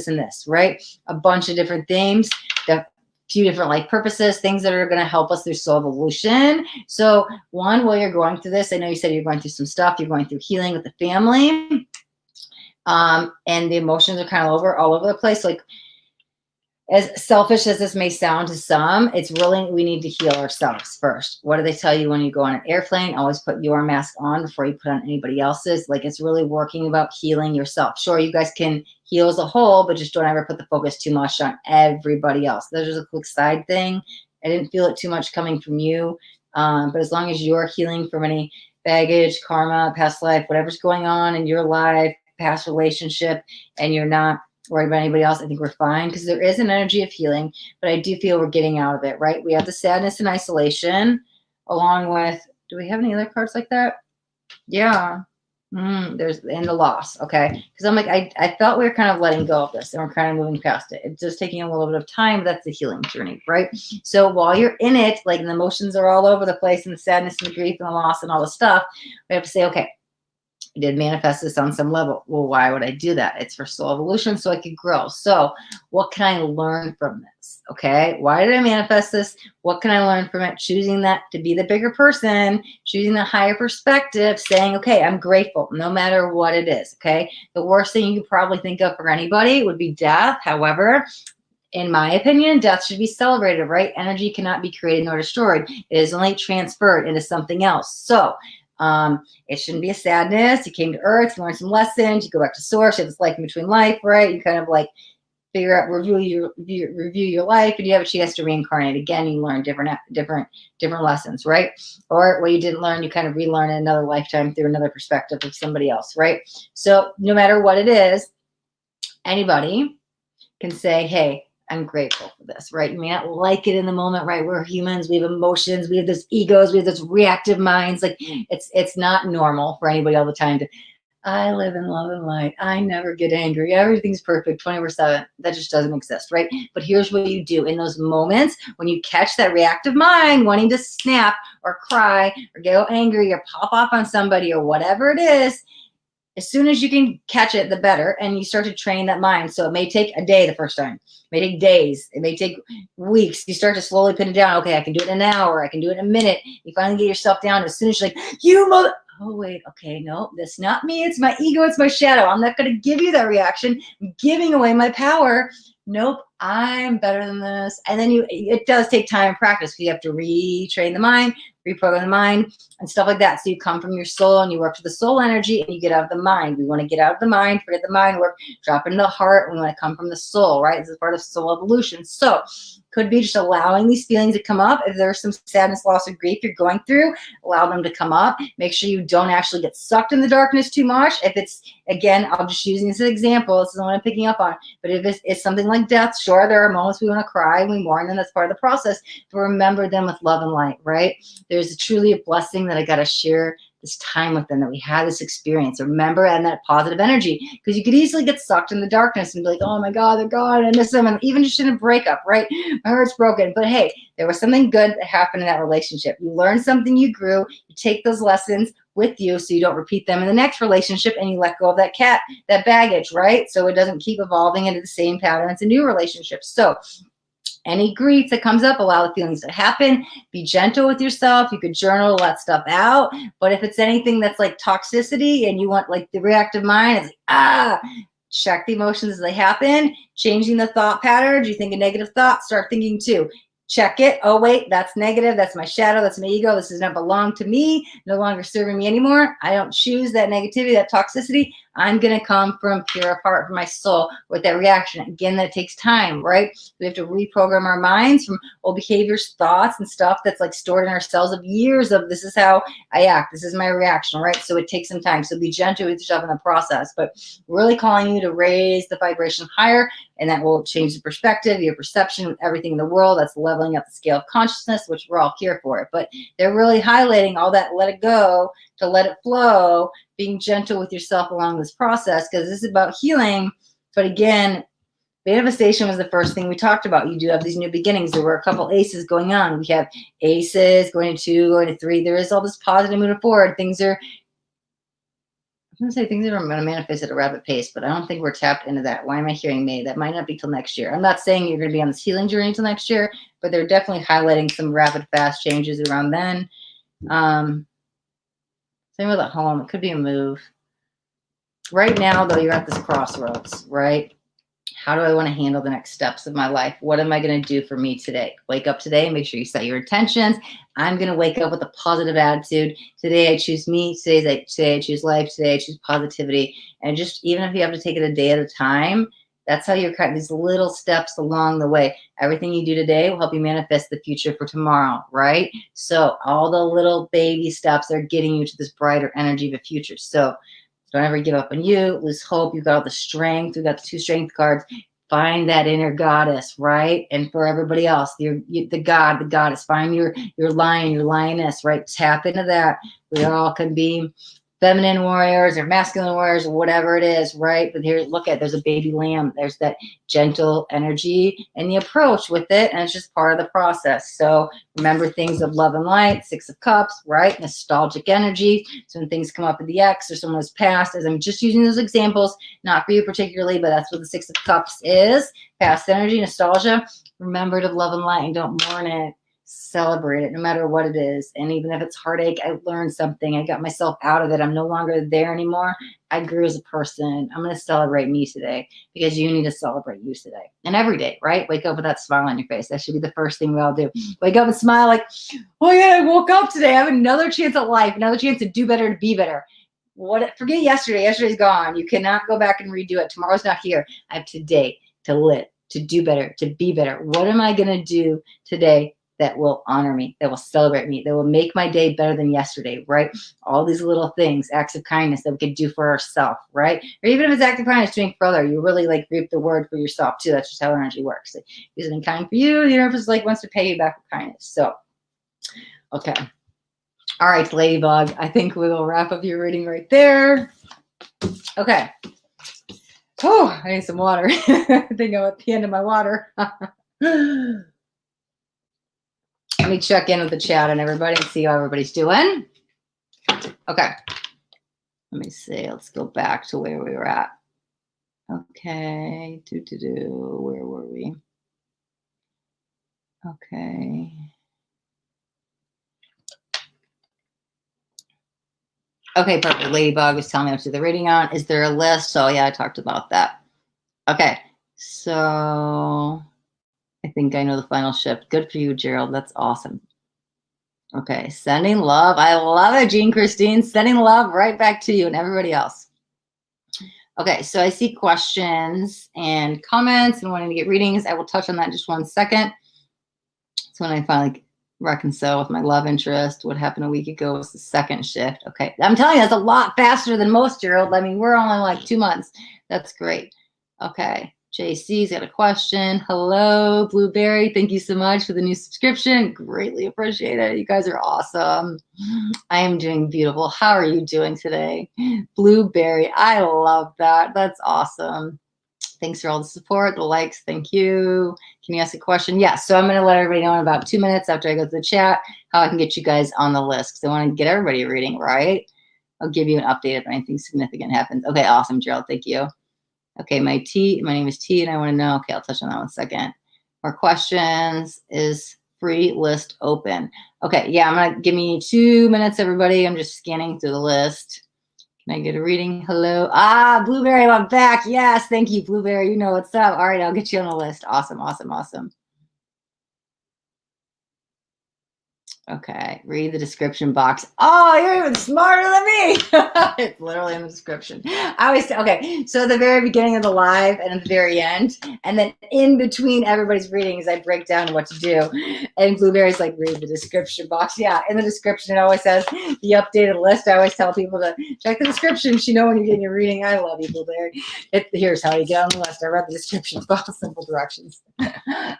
and this, right? A bunch of different themes, a few different life purposes, things that are going to help us through soul evolution. So while you're going through this, I know you said you're going through some stuff, you're going through healing with the family, and the emotions are kind of all over the place. Like, as selfish as this may sound to some, it's really, we need to heal ourselves first. What do they tell you when you go on an airplane? Always put your mask on before you put on anybody else's. Like, it's really working about healing yourself. Sure, you guys can heal as a whole, but just don't ever put the focus too much on everybody else. There's just a quick side thing. I didn't feel it too much coming from you. But as long as you're healing from any baggage, karma, past life, whatever's going on in your life, past relationship, and you're not worried about anybody else, I think we're fine, because there is an energy of healing, but I do feel we're getting out of it, right? We have the sadness and isolation, along with, do we have any other cards like that? Yeah. There's, and the loss, okay? Because I'm like, I felt we were kind of letting go of this, and we're kind of moving past it. It's just taking a little bit of time, but that's the healing journey, right? So while you're in it, like the emotions are all over the place, and the sadness and the grief and the loss and all the stuff, we have to say, okay, I did manifest this on some level. Well, why would I do that? It's for soul evolution, so I could grow. So what can I learn from this? Okay, why did I manifest this? What can I learn from it? Choosing that to be the bigger person, choosing the higher perspective, saying, okay, I'm grateful no matter what it is. Okay, the worst thing you could probably think of for anybody would be death. However, in my opinion, death should be celebrated, right? Energy cannot be created nor destroyed. It is only transferred into something else. So it shouldn't be a sadness. You came to earth, you learned some lessons, you go back to source, you have this life in between life, right? You kind of like figure out, review your life, and you have a chance to reincarnate again. You learn different lessons, right? Or what you didn't learn, you kind of relearn in another lifetime through another perspective of somebody else, right? So no matter what it is, anybody can say, hey, I'm grateful for this, right? You may not like it in the moment, right? We're humans, we have emotions, we have those egos, we have those reactive minds. Like it's not normal for anybody all the time to, I live in love and light. I never get angry. Everything's perfect 24/7. That just doesn't exist, right? But here's what you do in those moments when you catch that reactive mind wanting to snap or cry or get angry or pop off on somebody or whatever it is. As soon as you can catch it, the better. And you start to train that mind. So it may take a day the first time. It may take days. It may take weeks. You start to slowly pin it down. Okay, I can do it in an hour. I can do it in a minute. You finally get yourself down. As soon as you're like, you mother. Oh, wait. Okay, no, that's not me. It's my ego. It's my shadow. I'm not going to give you that reaction. I'm giving away my power. Nope, I'm better than this. And then it does take time and practice. You have to retrain the mind, reprogram the mind, and stuff like that. So you come from your soul and you work to the soul energy and you get out of the mind. We want to get out of the mind, forget the mind work, drop into the heart. We want to come from the soul, right? This is part of soul evolution. So could be just allowing these feelings to come up. If there's some sadness, loss, or grief you're going through, allow them to come up. Make sure you don't actually get sucked in the darkness too much. If it's, again, I'm just using this as an example. This is what I'm picking up on. But if it's something like death, sure, there are moments we want to cry and we mourn, and that's part of the process. But remember them with love and light, right? There's truly a blessing that I got to share this time with them, that we had this experience. Remember, and that positive energy, because you could easily get sucked in the darkness and be like, oh my God, they're gone, I miss them. And even just in a breakup, right? My heart's broken. But hey, there was something good that happened in that relationship. You learned something, you grew, you take those lessons with you so you don't repeat them in the next relationship, and you let go of that baggage, right? So it doesn't keep evolving into the same patterns in new relationships. So any grief that comes up, allow the feelings to happen. Be gentle with yourself. You could journal, let stuff out. But if it's anything that's like toxicity and you want like the reactive mind, it's like, check the emotions as they happen. Changing the thought patterns. You think a negative thought, start thinking two. Check it. Oh, wait, that's negative. That's my shadow. That's my ego. This does not belong to me. No longer serving me anymore. I don't choose that negativity, that toxicity. I'm going to come from pure heart, from my soul with that reaction. Again, that takes time, right? We have to reprogram our minds from old behaviors, thoughts, and stuff that's like stored in our cells of years of this is how I act. This is my reaction, right? So it takes some time. So be gentle with yourself in the process, but really calling you to raise the vibration higher, and that will change the perspective, your perception with everything in the world. That's leveling up the scale of consciousness, which we're all here for it. But they're really highlighting all that let it go, to let it flow, being gentle with yourself along this process, because this is about healing. But again, manifestation was the first thing we talked about. You do have these new beginnings. There were a couple aces going on. We have aces going to 2, going to 3. There is all this positive moving forward. Things are, I'm going to say things are going to manifest at a rapid pace, but I don't think we're tapped into that. Why am I hearing May? That might not be till next year. I'm not saying you're going to be on this healing journey till next year, but they're definitely highlighting some rapid, fast changes around then. Same with a home. It could be a move. Right now, though, you're at this crossroads, right? How do I want to handle the next steps of my life? What am I going to do for me today? Wake up today. Make sure you set your intentions. I'm going to wake up with a positive attitude. Today, I choose me. Today, I choose life. Today, I choose positivity. And just even if you have to take it a day at a time, that's how you're cutting these little steps along the way. Everything you do today will help you manifest the future for tomorrow, right? So all the little baby steps are getting you to this brighter energy of the future. So don't ever give up on you, lose hope. You've got all the strength. We've got the 2 strength cards. Find that inner goddess, right? And for everybody else, the god, the goddess, find your lion, your lioness, right? Tap into that. We all can be feminine warriors or masculine warriors or whatever it is, right? But here, look at, there's a baby lamb. There's that gentle energy and the approach with it, and it's just part of the process. So remember things of love and light, 6 of Cups, right? Nostalgic energy. So when things come up at the ex or someone has passed, as I'm just using those examples, not for you particularly, but that's what the 6 of Cups is. Past energy, nostalgia. Remember to love and light and don't mourn it. Celebrate it no matter what it is. And even if it's heartache, I learned something. I got myself out of it. I'm no longer there anymore. I grew as a person. I'm going to celebrate me today, because you need to celebrate you today and every day, right? Wake up with that smile on your face. That should be the first thing we all do. Wake up and smile like, oh yeah, I woke up today. I have another chance at life, another chance to do better, to be better. Forget yesterday. Yesterday's gone. You cannot go back and redo it. Tomorrow's not here. I have today to live, to do better, to be better. What am I going to do today that will honor me, that will celebrate me, that will make my day better than yesterday, right? All these little things, acts of kindness that we could do for ourselves, right? Or even if it's act of kindness doing for other, you really like reap the word for yourself too. That's just how energy works. Like, do something kind for you, the universe like wants to pay you back with kindness. So, okay. All right, Ladybug, I think we will wrap up your reading right there. Okay. Oh, I need some water. I think I'm at the end of my water. Let me check in with the chat and everybody and see how everybody's doing. Okay. Let me see. Let's go back to where we were at. Okay. Where were we? Okay. Okay, perfect. Ladybug is telling me what to do the reading on. Is there a list? So yeah, I talked about that. Okay. So I think I know the final shift. Good for you, Gerald. That's awesome. Okay, sending love. I love it, Jean Christine. Sending love right back to you and everybody else. Okay, so I see questions and comments and wanting to get readings. I will touch on that in just 1 second. So when I finally reconcile with my love interest, what happened a week ago was the second shift. Okay, I'm telling you, that's a lot faster than most, Gerald. I mean, we're only like 2 months. That's great. Okay. JC's got a question. Hello, Blueberry. Thank you so much for the new subscription. Greatly appreciate it. You guys are awesome. I am doing beautiful. How are you doing today? Blueberry. I love that. That's awesome. Thanks for all the support, the likes. Thank you. Can you ask a question? Yeah. So I'm going to let everybody know in about 2 minutes after I go to the chat how I can get you guys on the list, because I want to get everybody reading, right? I'll give you an update if anything significant happens. Okay. Awesome, Gerald. Thank you. Okay, my name is T, and I want to know. Okay, I'll touch on that 1 second. More questions. Is free list open? Okay, yeah, I'm gonna give me 2 minutes, everybody. I'm just scanning through the list. Can I get a reading? Hello. Blueberry, I'm back. Yes, thank you, Blueberry. You know what's up. All right, I'll get you on the list. Awesome, awesome, awesome. Okay, read the description box. Oh, you're even smarter than me. It's literally in the description. I always say, okay, so at the very beginning of the live and at the very end, and then in between everybody's readings, I break down what to do. And Blueberry's like, read the description box. Yeah, in the description, it always says the updated list. I always tell people to check the description. You know when you're getting your reading. I love you, Blueberry. Here's how you get on the list. I read the description box, simple directions.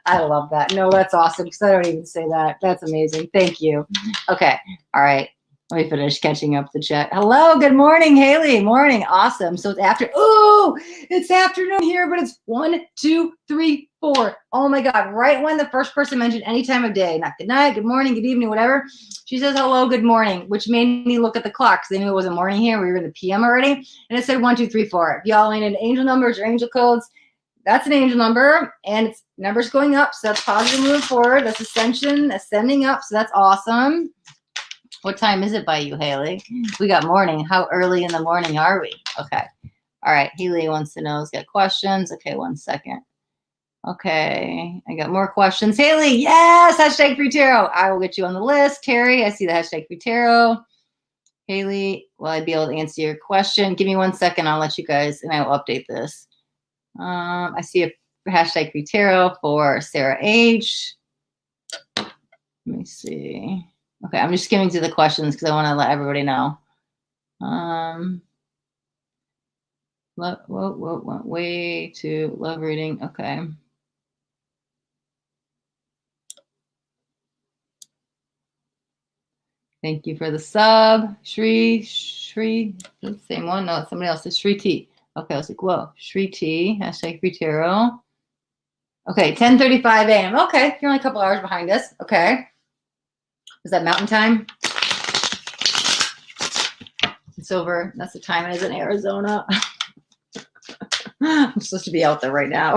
I love that. No, that's awesome, because I don't even say that. That's amazing. Thank you. Okay. All right. Let me finish catching up the chat. Hello. Good morning, Haley. Morning. Awesome. So it's it's afternoon here, but it's 1, 2, 3, 4. Oh my God. Right when the first person mentioned any time of day, not good night, good morning, good evening, whatever. She says, hello, good morning, which made me look at the clock because they knew it wasn't morning here. We were in the PM already. And it said 1, 2, 3, 4. If y'all ain't into angel numbers or angel codes, that's an angel number, and it's numbers going up, so that's positive moving forward. That's ascension, ascending up, so that's awesome. What time is it by you, Haley? We got morning. How early in the morning are we? Okay. All right. Haley wants to know. Has got questions. Okay, 1 second. Okay. I got more questions. Haley, yes! Hashtag free tarot. I will get you on the list. Terry, I see the hashtag free tarot. Haley, will I be able to answer your question? Give me 1 second. I'll let you guys, and I will update this. I see a hashtag free tarot for Sarah H. Let me see. Okay, I'm just skimming through the questions because I want to let everybody know. Way to love reading. Okay. Thank you for the sub. Shri, the same one. No, it's somebody else. It's Shri T. Okay, I was like, whoa, Shri T, hashtag free tarot. Okay, 10:35 a.m. Okay, you're only a couple hours behind us. Okay. Is that mountain time? It's over. That's the time it is in Arizona. I'm supposed to be out there right now.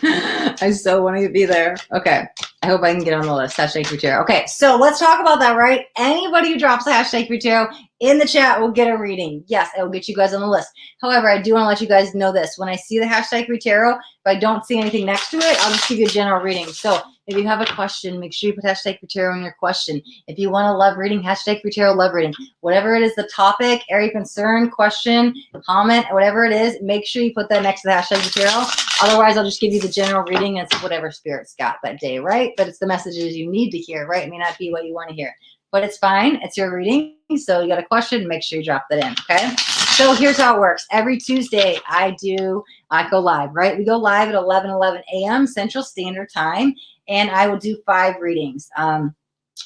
I so want to be there. Okay. I hope I can get on the list. Hashtag free tarot. Okay, so let's talk about that, right? Anybody who drops a hashtag free tarot in the chat will get a reading. Yes, I will get you guys on the list. However, I do want to let you guys know this. When I see the hashtag free tarot, if I don't see anything next to it, I'll just give you a general reading. So if you have a question, make sure you put hashtag free tarot in your question. If you want a love reading, hashtag free tarot love reading. Whatever it is, the topic, area concern, question, comment, whatever it is, make sure you put that next to the hashtag free tarot. Otherwise, I'll just give you the general reading. It's whatever spirit's got that day, right? But it's the messages you need to hear, right? It may not be what you want to hear, but it's fine. It's your reading. So you got a question, make sure you drop that in, okay? So here's how it works. Every Tuesday, I go live, right? We go live at 11 a.m. Central Standard Time, and I will do 5 readings.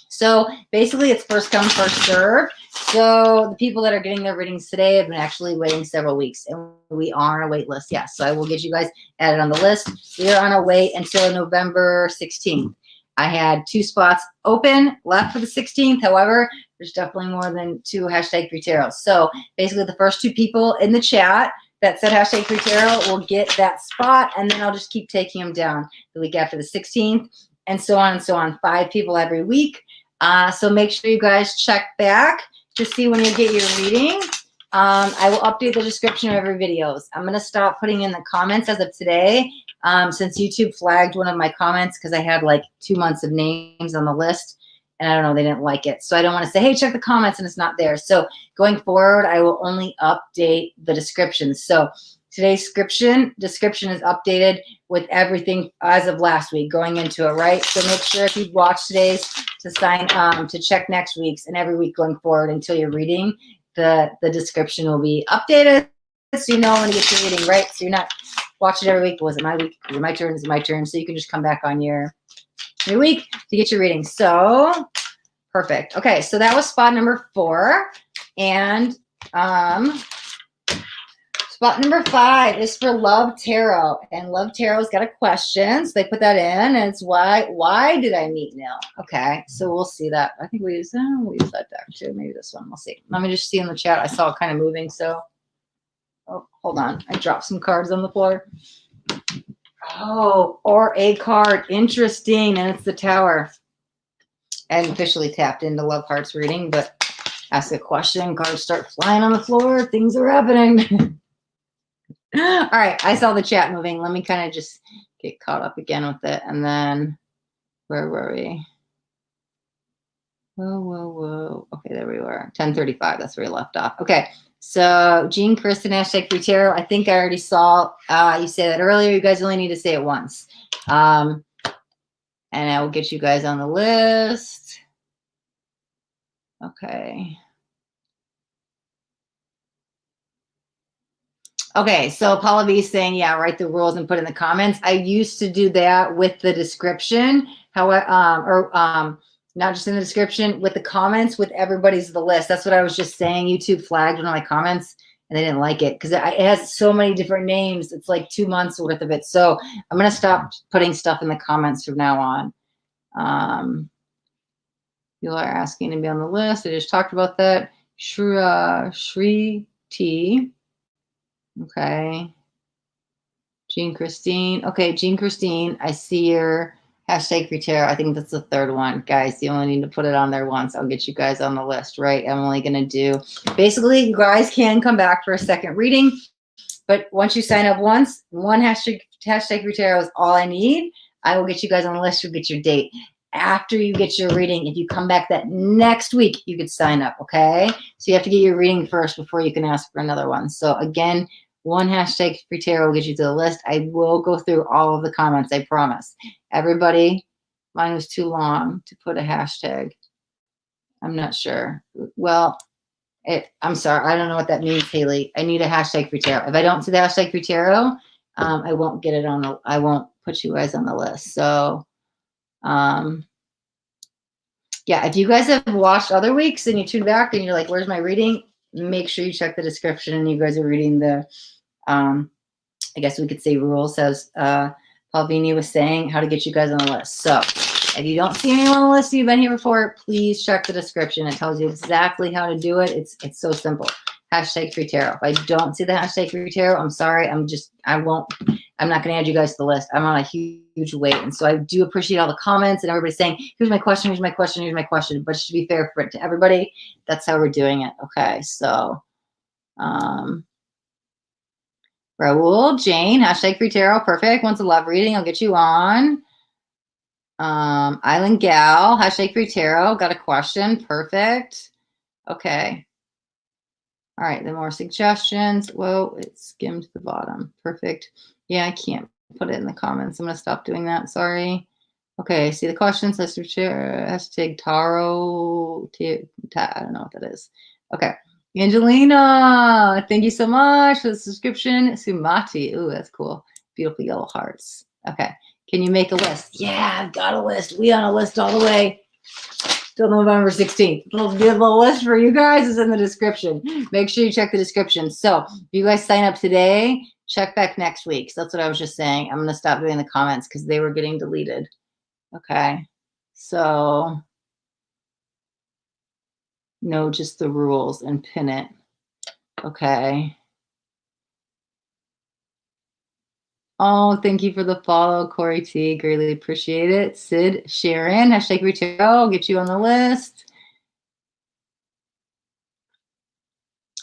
So basically, it's first come, first serve. So the people that are getting their readings today have been actually waiting several weeks, and we are on a wait list. Yes, so I will get you guys added on the list. We are on a wait until November 16th. I had 2 spots open left for the 16th. However, there's definitely more than 2 hashtag free tarot. So basically, the first 2 people in the chat that said hashtag free tarot will get that spot, and then I'll just keep taking them down the week after the 16th, and so on and so on. 5 people every week. So make sure you guys check back to see when you get your reading. I will update the description of every videos. I'm going to stop putting in the comments as of today, since YouTube flagged one of my comments because I had like 2 months of names on the list, and I don't know, they didn't like it. So I don't want to say, hey, check the comments, and it's not there. So going forward, I will only update the descriptions. So today's description is updated with everything as of last week going into it, right? So make sure if you've watched today's to sign to check next week's, and every week going forward until you're reading, the description will be updated so you know when to get your reading, right? So you're not watching every week. Was it my week? Is it my turn? Is it my turn? So you can just come back on your week to get your reading. So perfect. Okay, so that was spot number 4. And spot number 5 is for Love Tarot, and Love Tarot's got a question, so they put that in, and it's why did I meet Nil? Okay, so we'll see that. I think we use that deck too. Maybe this one. We'll see. Let me just see in the chat. I saw it kind of moving, so hold on. I dropped some cards on the floor. Oh, or a card. Interesting, and it's the Tower. I hadn't officially tapped into Love Hearts reading, but ask a question, cards start flying on the floor. Things are happening. All right, I saw the chat moving. Let me kind of just get caught up again with it. And then, where were we? Whoa. Okay, there we were. 10:35. That's where we left off. Okay, so Jean, Kristen, hashtag free tarot. I think I already saw you say that earlier. You guys only need to say it once. And I will get you guys on the list. Okay. Okay, so Pallavi is saying, yeah, write the rules and put in the comments. I used to do that with the description, not just in the description, with the comments, with everybody's the list. That's what I was just saying. YouTube flagged one of my comments, and they didn't like it because it has so many different names. It's like 2 months worth of it. So I'm going to stop putting stuff in the comments from now on. People are asking to be on the list. I just talked about that. Shri T. Okay. Jean Christine. Okay, Jean Christine, I see your hashtag free tarot. I think that's the 3rd one. Guys, you only need to put it on there once. I'll get you guys on the list, right? I'm only going to do, basically, you guys can come back for a second reading, but once you sign up once, one hashtag free tarot is all I need. I will get you guys on the list. You'll get your date. After you get your reading, if you come back that next week, you could sign up, okay? So you have to get your reading first before you can ask for another one. So again, one hashtag free tarot will get you to the list. I will go through all of the comments, I promise. Everybody, mine was too long to put a hashtag. I'm not sure. Well, I'm sorry. I don't know what that means, Haley. I need a hashtag free tarot. If I don't see the hashtag free tarot, I won't get it I won't put you guys on the list. So, yeah, if you guys have watched other weeks and you tune back and you're like, where's my reading? Make sure you check the description and you guys are reading the, I guess we could say rules, as Palvini was saying, how to get you guys on the list. So if you don't see anyone on the list, you've been here before, please check the description. It tells you exactly how to do it. It's so simple. Hashtag free tarot. If I don't see the hashtag free tarot, I'm sorry. I won't I'm not going to add you guys to the list. I'm on a huge wait. And so I do appreciate all the comments and everybody saying, here's my question, here's my question, here's my question. But just to be fair for it to everybody, that's how we're doing it. Okay, so Raul, Jane, hashtag free tarot, perfect. Wants a love reading, I'll get you on. Island Gal, hashtag free tarot, got a question, perfect. Okay. All right, then more suggestions. Whoa, it skimmed the bottom. Perfect. Yeah, I can't put it in the comments. I'm going to stop doing that. Sorry. Okay, see the questions. Hashtag Taro. I don't know what that is. Okay. Angelina, thank you so much for the subscription. Sumati. Ooh, that's cool. Beautiful yellow hearts. Okay. Can you make a list? Yeah, I've got a list. We on a list all the way till November 16th. The list for you guys is in the description. Make sure you check the description. So if you guys sign up today, check back next week. So that's what I was just saying. I'm going to stop doing the comments because they were getting deleted. Okay. So know just the rules and pin it. Okay. Oh, thank you for the follow, Corey T. Greatly appreciate it. Sid, Sharon, hashtag reach out. Get you on the list.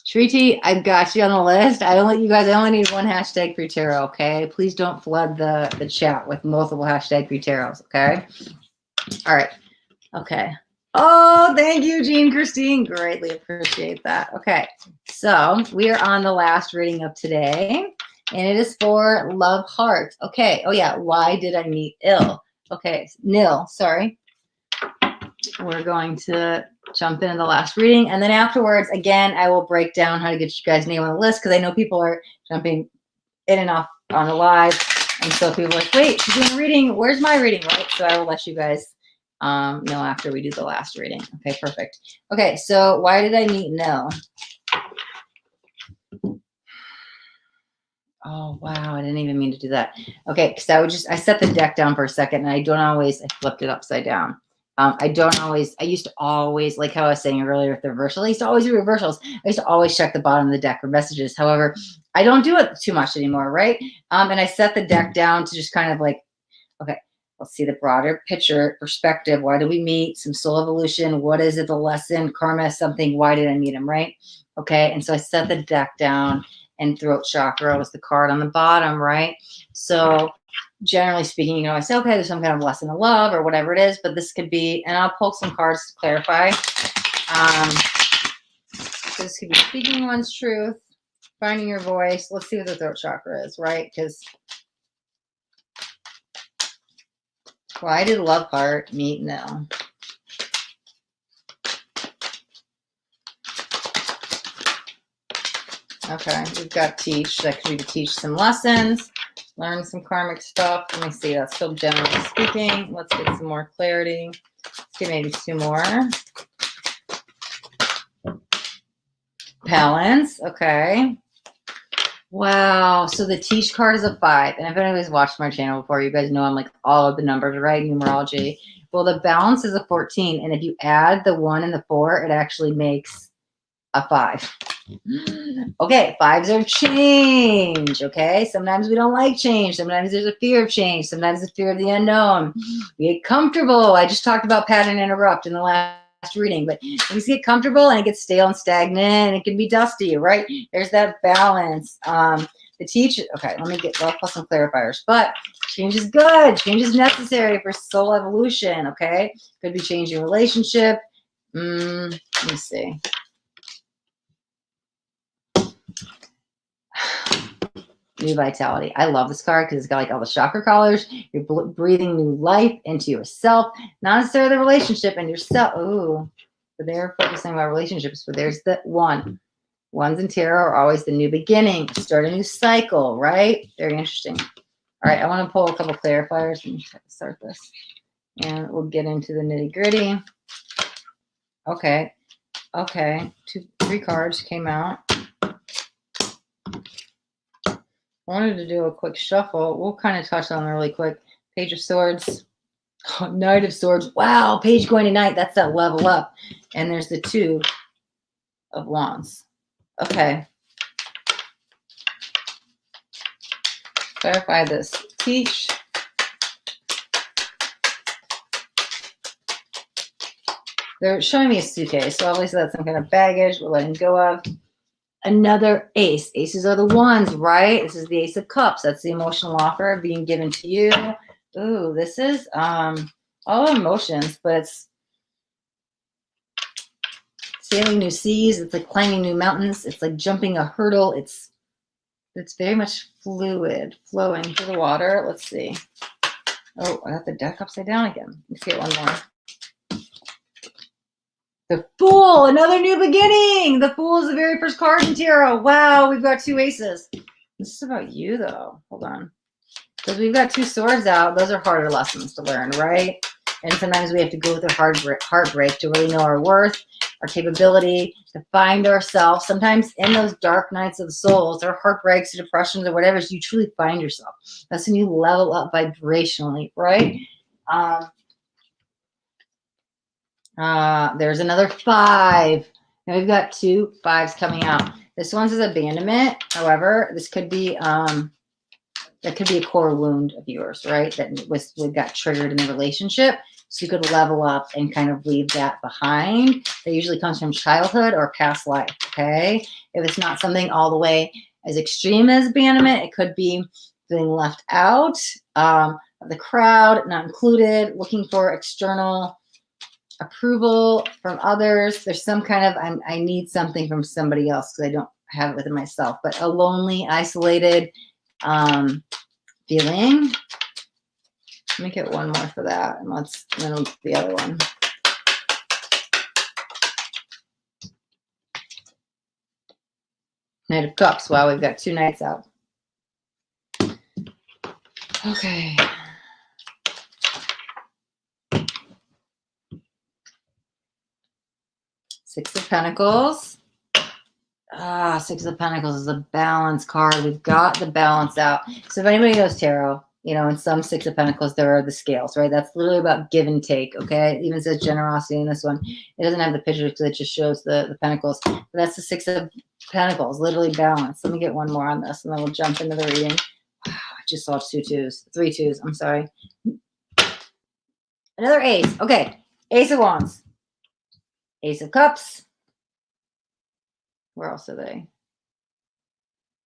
Shriti, I've got you on the list. I only need one hashtag free tarot, okay? Please don't flood the chat with multiple hashtag free tarots, okay? All right. Okay. Oh, thank you, Jean Christine. Greatly appreciate that. Okay. So we are on the last reading of today, and it is for Love Heart. Okay. Oh, yeah. Why did I meet ill? Okay. Nil. Sorry. We're going to jump into the last reading. And then afterwards, again, I will break down how to get you guys' name on the list because I know people are jumping in and off on the live. And so people are like, wait, she's doing a reading. Where's my reading? Right. So I will let you guys know after we do the last reading. Okay, perfect. Okay, so why did I meet Nil? Oh, wow. I didn't even mean to do that. Okay, because I set the deck down for a second and I flipped it upside down. I used to always, like how I was saying earlier with the reversal, I used to always do reversals. I used to always check the bottom of the deck for messages. However, I don't do it too much anymore, right? And I set the deck down to just kind of like, okay, let's see the broader picture, perspective. Why do we meet? Some soul evolution. What is it? The lesson, karma, something. Why did I meet him, right? Okay, and so I set the deck down and throat chakra was the card on the bottom, right? So generally speaking, I say, okay, there's some kind of lesson of love or whatever it is, but this could be, and I'll pull some cards to clarify. So this could be speaking one's truth, finding your voice. Let's see what the throat chakra is, right? Because why did Love Heart meet Nil? Okay, we've got teach. That could be to teach some lessons, learn some karmic stuff. Let me see. That's still generally speaking. Let's get some more clarity. Let's get maybe two more. Balance. Okay. Wow. So the teach card is a 5. And if anybody's watched my channel before, you guys know I'm like all of the numbers, right? Numerology. Well, the balance is a 14. And if you add the 1 and the 4, it actually makes a 5. Okay, 5s are change. Okay, sometimes we don't like change. Sometimes there's a fear of change. Sometimes the fear of the unknown. We get comfortable. I just talked about pattern interrupt in the last reading, but we get comfortable and it gets stale and stagnant and it can be dusty, right? There's that balance. The teach. Okay, I'll put some clarifiers. But change is good. Change is necessary for soul evolution. Okay, could be changing relationship. Let me see. New vitality. I love this card because it's got like all the chakra colors. You're breathing new life into yourself, not necessarily the relationship and yourself. Ooh, but they're focusing on relationships. But there's the 1. Ones in tarot are always the new beginning, start a new cycle, right? Very interesting. All right, I want to pull a couple clarifiers. Let me start this, and we'll get into the nitty gritty. Okay, 3 cards came out. I wanted to do a quick shuffle. We'll kind of touch on them really quick. Page of Swords, Knight of Swords. Wow, page going to Knight. That's that level up. And there's the 2 of Wands. Okay. Clarify this. Teach. They're showing me a suitcase, so obviously that's some kind of baggage we're letting go of. Another ace. Aces are the ones, right? This is the Ace of Cups. That's the emotional offer being given to you. Ooh, this is all emotions, but it's sailing new seas. It's like climbing new mountains. It's like jumping a hurdle. It's very much fluid, flowing through the water. Let's see. Oh, I got the deck upside down again. Let's get one more. The Fool, another new beginning. The Fool is the very first card in tarot. Wow, we've got two aces. This is about you, though. Hold on. Because we've got two swords out. Those are harder lessons to learn, right? And sometimes we have to go through heartbreak to really know our worth, our capability, to find ourselves. Sometimes in those dark nights of the souls, or heartbreaks, or depressions, or whatever, you truly find yourself. That's when you level up vibrationally, right? There's another 5. Now we've got 2 5s coming out. This one's is abandonment. However, this could be that could be a core wound of yours, right? That got triggered in the relationship. So you could level up and kind of leave that behind. That usually comes from childhood or past life, okay? If it's not something all the way as extreme as abandonment, it could be feeling left out of the crowd, not included, looking for external approval from others. There's some kind of, I need something from somebody else because I don't have it within myself, but a lonely, isolated feeling. Let me get one more for that, and then we'll do the other one. Knight of Cups. Wow, we've got 2 knights out. Okay. Six of Pentacles. Six of Pentacles is a balance card. We've got the balance out. So if anybody knows tarot, you know, in some Six of Pentacles, there are the scales, right? That's literally about give and take, okay? It even says generosity in this one. It doesn't have the picture because it just shows the pentacles. But that's the Six of Pentacles, literally balance. Let me get one more on this, and then we'll jump into the reading. Wow, I just saw 3 2s. I'm sorry. Another ace. Okay, Ace of Wands. Ace of Cups. Where else are they?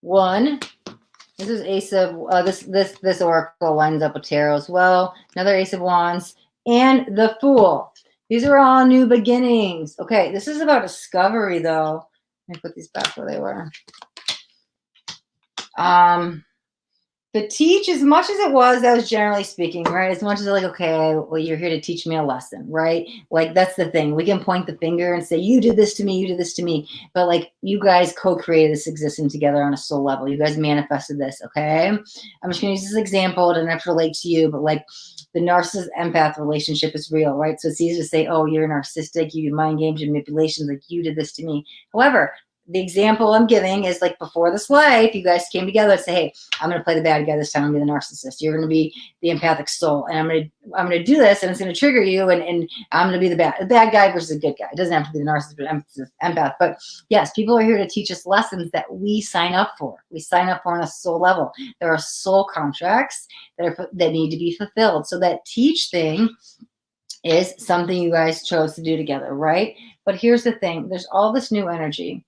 1. This is Ace of this oracle lines up with tarot as well. Another Ace of Wands and the Fool. These are all new beginnings. Okay, this is about discovery, though. Let me put these back where they were. The teach, as much as it was, that was generally speaking, right? As much as like, okay, well, you're here to teach me a lesson, right? Like, that's the thing. We can point the finger and say, you did this to me, you did this to me. But like, you guys co-created this existing together on a soul level. You guys manifested this, okay? I'm just going to use this example. It doesn't have to relate to you, but like, the narcissist empath relationship is real, right? So it's easy to say, oh, you're narcissistic, you do mind games and manipulations, like you did this to me. However, the example I'm giving is like before this life, you guys came together and say, hey, I'm going to play the bad guy this time. I'm going to be the narcissist. You're going to be the empathic soul. And I'm going to do this, and it's going to trigger you. And I'm going to be the bad guy versus a good guy. It doesn't have to be the narcissist, but empath. But yes, people are here to teach us lessons that we sign up for. We sign up for on a soul level. There are soul contracts that need to be fulfilled. So that teach thing is something you guys chose to do together, right? But here's the thing. There's all this new energy.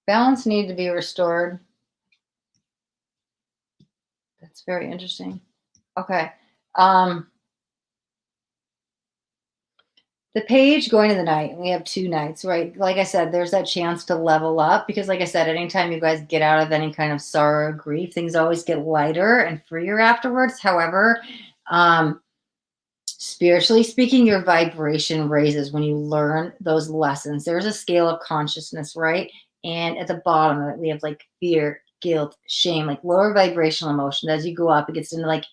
Balance needed to be restored. That's very interesting. Okay. The page going to the knight. We have 2 knights, right? Like I said, there's that chance to level up because, like I said, anytime you guys get out of any kind of sorrow or grief, things always get lighter and freer afterwards. However, spiritually speaking, your vibration raises when you learn those lessons. There's a scale of consciousness, right? And at the bottom of it, we have like fear, guilt, shame, like lower vibrational emotion. As you go up, it gets into like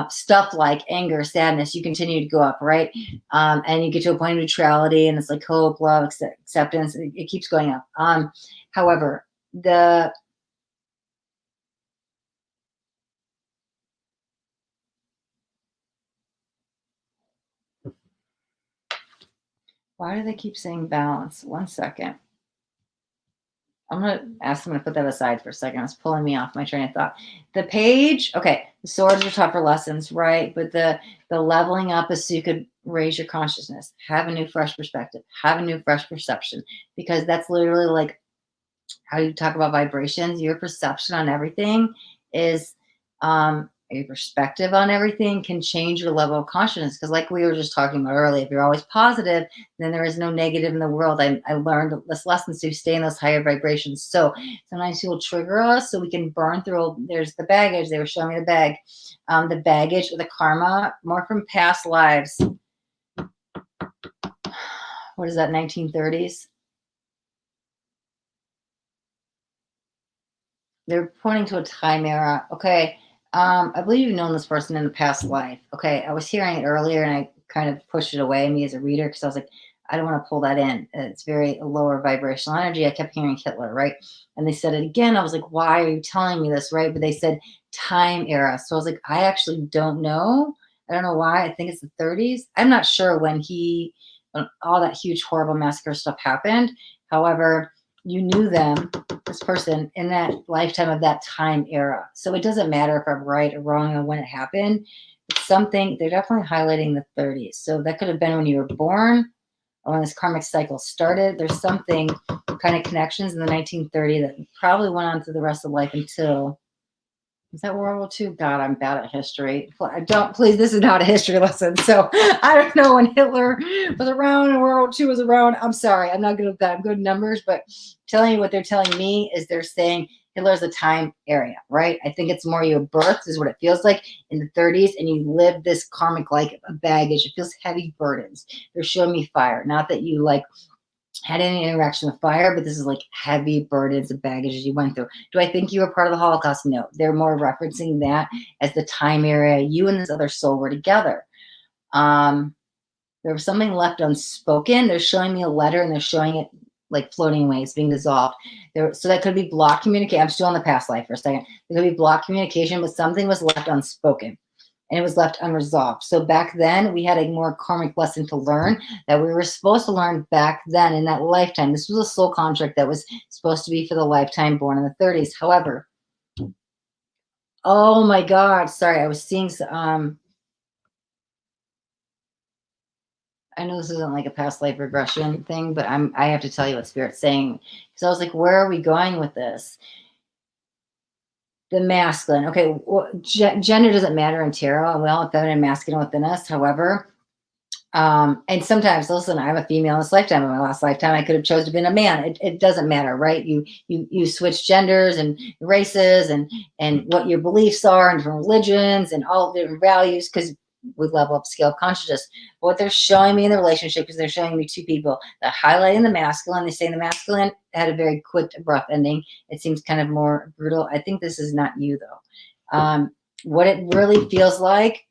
stuff like anger, sadness. You continue to go up, right? And you get to a point of neutrality, and it's like hope, love, acceptance. It keeps going up. However, the Why do they keep saying balance? 1 second. I'm going to ask them to put that aside for a second. It's pulling me off my train of thought. The page, okay, the swords are tougher lessons, right? But the leveling up is so you could raise your consciousness, have a new fresh perspective, have a new fresh perception, because that's literally like how you talk about vibrations. Your perception on everything is your perspective on everything can change your level of consciousness. Because like we were just talking about earlier, if you're always positive, then there is no negative in the world. I learned this lesson to stay in those higher vibrations. So sometimes people trigger us so we can burn through. There's the baggage. They were showing me the baggage or the karma, more from past lives. What is that, 1930s? They're pointing to a time era. Okay. I believe you've known this person in the past life. Okay. I was hearing it earlier and I kind of pushed it away me as a reader because I was like, I don't want to pull that in. It's very lower vibrational energy. I kept hearing Hitler, right? And they said it again. I was like, why are you telling me this, right? But they said time era. So I was like, I actually don't know. I don't know why. I think it's the 30s. I'm not sure when all that huge, horrible massacre stuff happened. However, you knew them, this person, in that lifetime of that time era. So it doesn't matter if I'm right or wrong on when it happened. It's something, they're definitely highlighting the 30s. So that could have been when you were born or when this karmic cycle started. There's something kind of connections in the 1930s that probably went on through the rest of life until, is that World War II? God, I'm bad at history. Please, this is not a history lesson. So I don't know when Hitler was around and World War II was around. I'm sorry. I'm not good at that. I'm good at numbers, but telling you what they're telling me is they're saying Hitler's a time area, right? I think it's more your birth is what it feels like in the 30s, and you live this karmic like a baggage. It feels heavy burdens. They're showing me fire. Not that you like had any interaction with fire, but this is like heavy burdens of baggage you went through. Do I think you were part of the Holocaust? No. They're more referencing that as the time area you and this other soul were together. There was something left unspoken. They're showing me a letter and they're showing it like floating away. It's being dissolved. So that could be blocked communication. I'm still in the past life for a second. There could be blocked communication, but something was left unspoken. And it was left unresolved. So back then, we had a more karmic lesson to learn that we were supposed to learn back then in that lifetime. This was a soul contract that was supposed to be for the lifetime born in the 30s. However, oh my God, sorry, I was seeing, I know this isn't like a past life regression thing, but I have to tell you what Spirit's saying. Because I was like, where are we going with this? The masculine. Okay, well, gender doesn't matter in tarot. We all have feminine and masculine within us. However, and sometimes, listen, I'm a female in this lifetime. In my last lifetime, I could have chosen to be a man. It doesn't matter, right? You switch genders and races and what your beliefs are and different religions and all different values because we level up scale of consciousness. But what they're showing me in the relationship is they're showing me two people. They're highlighting the masculine. They say the masculine had a very quick, abrupt ending. It seems kind of more brutal. I think this is not you, though. What it really feels like,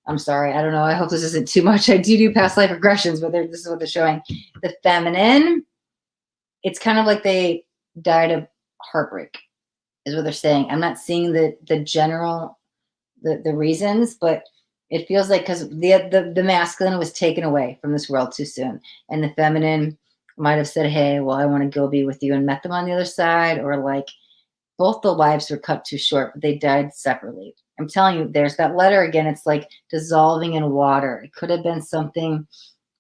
I'm sorry, I don't know. I hope this isn't too much. I do past life regressions, but this is what they're showing. The feminine, it's kind of like they died of heartbreak, is what they're saying. I'm not seeing the general, the reasons, but it feels like because the masculine was taken away from this world too soon. And the feminine might have said, hey, well, I want to go be with you and met them on the other side, or like both the lives were cut too short, but they died separately. I'm telling you, there's that letter again. It's like dissolving in water. It could have been something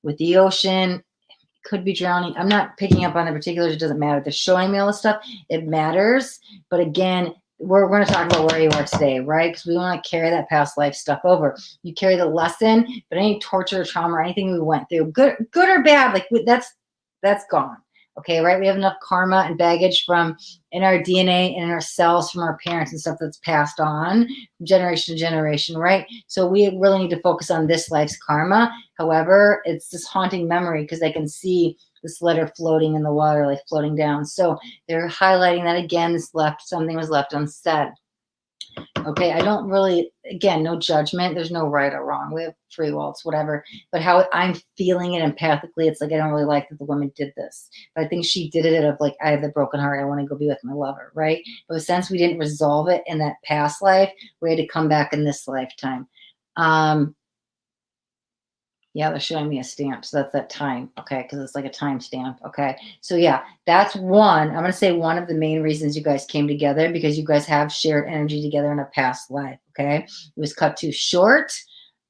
with the ocean. It could be drowning. I'm not picking up on the particulars. It doesn't matter. They're showing me all this stuff. It matters. But again, we're going to talk about where you are today, right? Because we want to carry that past life stuff over. You carry the lesson, but any torture, trauma, or anything we went through, good or bad, like that's gone. Okay, right? We have enough karma and baggage from in our DNA and in our cells from our parents and stuff that's passed on from generation to generation, right? So we really need to focus on this life's karma. However, it's this haunting memory because I can see this letter floating in the water, like floating down. So they're highlighting that again, something was left unsaid. Okay, I don't really, again, no judgment. There's no right or wrong. We have free will, it's whatever. But how I'm feeling it empathically, it's like I don't really like that the woman did this. But I think she did it of like, I have the broken heart. I want to go be with my lover, right? But since we didn't resolve it in that past life, we had to come back in this lifetime. Yeah, Yeah, they're showing me a stamp. So that's that time. Okay. Because it's like a time stamp. Okay. So yeah, that's one. I'm going to say one of the main reasons you guys came together, because you guys have shared energy together in a past life. Okay. It was cut too short.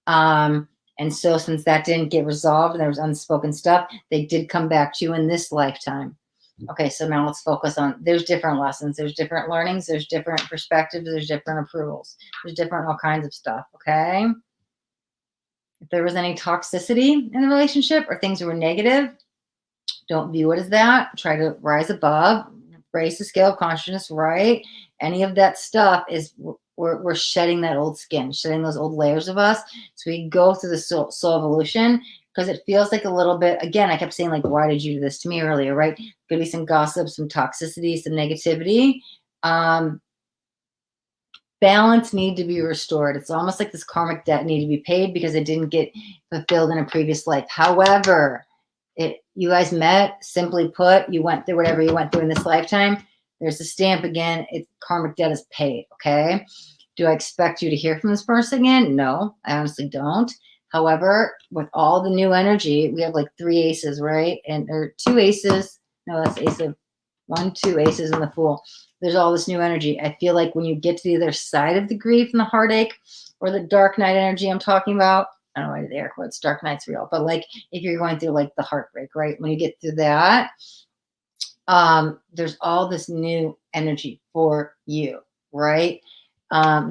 And so since that didn't get resolved and there was unspoken stuff, they did come back to you in this lifetime. Okay. So now let's focus on, there's different lessons. There's different learnings. There's different perspectives. There's different approvals. There's different all kinds of stuff. Okay. If there was any toxicity in the relationship or things that were negative, don't view it as that. Try to rise above, raise the scale of consciousness, right? Any of that stuff is, we're shedding that old skin, shedding those old layers of us. So we go through the soul evolution, because it feels like a little bit, again, I kept saying, like, why did you do this to me earlier, right? Could be some gossip, some toxicity, some negativity. Balance need to be restored. It's almost like this karmic debt need to be paid because it didn't get fulfilled in a previous life. However, you guys met, simply put, you went through whatever you went through in this lifetime. There's a stamp again. Karmic debt is paid. Okay. Do I expect you to hear from this person again? No, I honestly don't. However, with all the new energy, we have like 3 aces, right? And or 2 aces. No, that's ace of 1, 2 aces in the Fool. There's all this new energy. I feel like when you get to the other side of the grief and the heartache, or the dark night energy I'm talking about, I don't know why the air quotes, dark night's real, but like if you're going through like the heartbreak, right? When you get through that, there's all this new energy for you, right?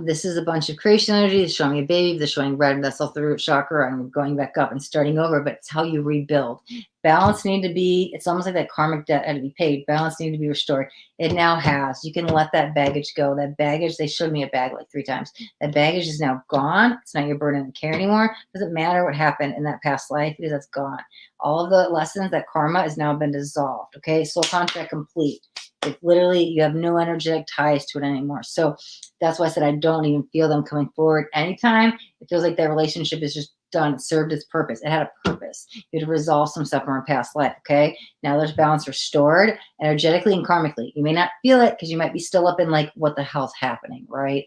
This is a bunch of creation energy. It's showing me a baby. They're showing red. That's off the root chakra. I'm going back up and starting over, but it's how you rebuild. Balance need to be, it's almost like that karmic debt had to be paid. Balance need to be restored. It now has. You can let that baggage go. That baggage, they showed me a bag like 3 times. That baggage is now gone. It's not your burden to carry anymore. Doesn't matter what happened in that past life, because that's gone. All of the lessons, that karma has now been dissolved. Okay, soul contract complete. It literally, you have no energetic ties to it anymore. So that's why I said I don't even feel them coming forward anytime. It feels like that relationship is just done. It served its purpose. It had a purpose. You had to resolve some stuff from our past life. Okay. Now there's balance restored energetically and karmically. You may not feel it because you might be still up in like, what the hell's happening, right?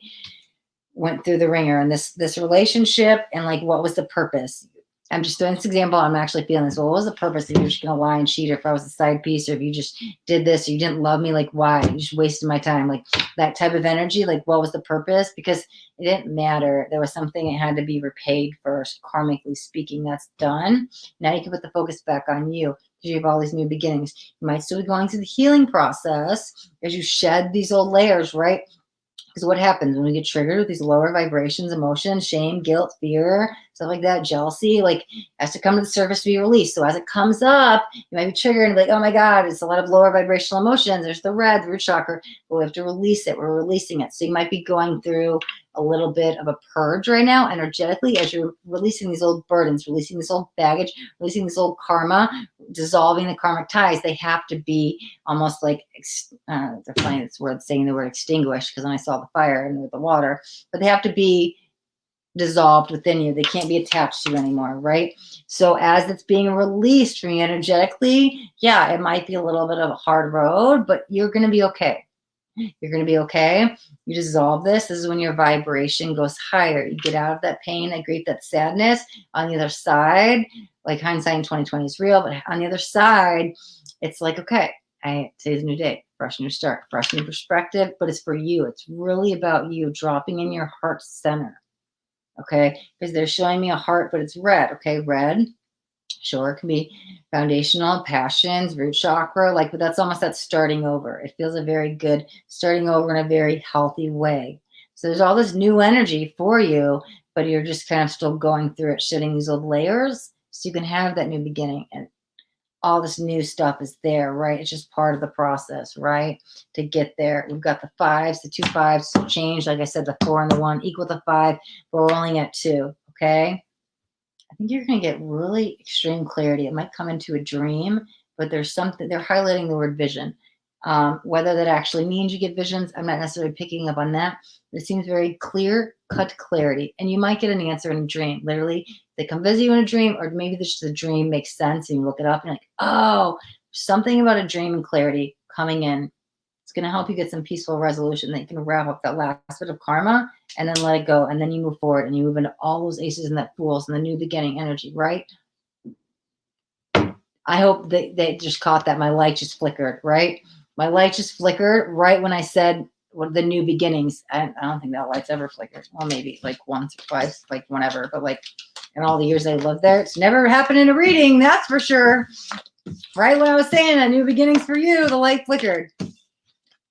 Went through the ringer and this relationship, and like, what was the purpose? I'm just doing this example. I'm actually feeling this. Well, what was the purpose if you're just going to lie and cheat, or if I was a side piece, or if you just did this, or you didn't love me? Like, why? You just wasted my time. Like that type of energy. Like, what was the purpose? Because it didn't matter. There was something that had to be repaid first, karmically speaking. That's done. Now you can put the focus back on you, because you have all these new beginnings. You might still be going through the healing process as you shed these old layers, right? Because what happens when we get triggered with these lower vibrations, emotions, shame, guilt, fear, stuff like that, jealousy, like has to come to the surface to be released. So as it comes up, you might be triggered and be like, oh my God, it's a lot of lower vibrational emotions. There's the red, the root chakra. But we have to release it. We're releasing it. So you might be going through a little bit of a purge right now energetically as you're releasing these old burdens, releasing this old baggage, releasing this old karma, dissolving the karmic ties. They have to be almost like, they're funny, it's word saying the word extinguished, because then I saw the fire and with the water, but they have to be dissolved within you. They can't be attached to you anymore, right? So as it's being released from you energetically, yeah, it might be a little bit of a hard road, but you're going to be okay. You're going to be okay. You dissolve this. This is when your vibration goes higher. You get out of that pain, that grief, that sadness. On the other side, like hindsight in 2020 is real, but on the other side, it's like, okay, today's a new day, fresh new start, fresh new perspective, but it's for you. It's really about you dropping in your heart center. Okay, because they're showing me a heart, but it's red. Okay, red. Sure, it can be foundational, passions, root chakra, like, but that's almost that starting over. It feels a very good starting over in a very healthy way. So there's all this new energy for you, but you're just kind of still going through it, shedding these old layers so you can have that new beginning. And all this new stuff is there, right? It's just part of the process, right? To get there. We've got the 5s, the 2 5s change. Like I said, the 4 and the 1 equal the 5, but we're only at 2, okay? I think you're going to get really extreme clarity. It might come into a dream, but there's something, they're highlighting the word vision. Whether that actually means you get visions, I'm not necessarily picking up on that. It seems very clear cut clarity. And you might get an answer in a dream. Literally, they come visit you in a dream, or maybe just the dream makes sense and you look it up and you're like, oh, something about a dream and clarity coming in. It's going to help you get some peaceful resolution that you can wrap up that last bit of karma and then let it go. And then you move forward and you move into all those aces and that fools and the new beginning energy, right? I hope that they just caught that my light just flickered, right? My light just flickered right when I said what the new beginnings. I don't think that light's ever flickered. Well, maybe like once or twice, like whenever, but like in all the years I lived there, it's never happened in a reading, that's for sure. Right when I was saying that new beginnings for you, the light flickered.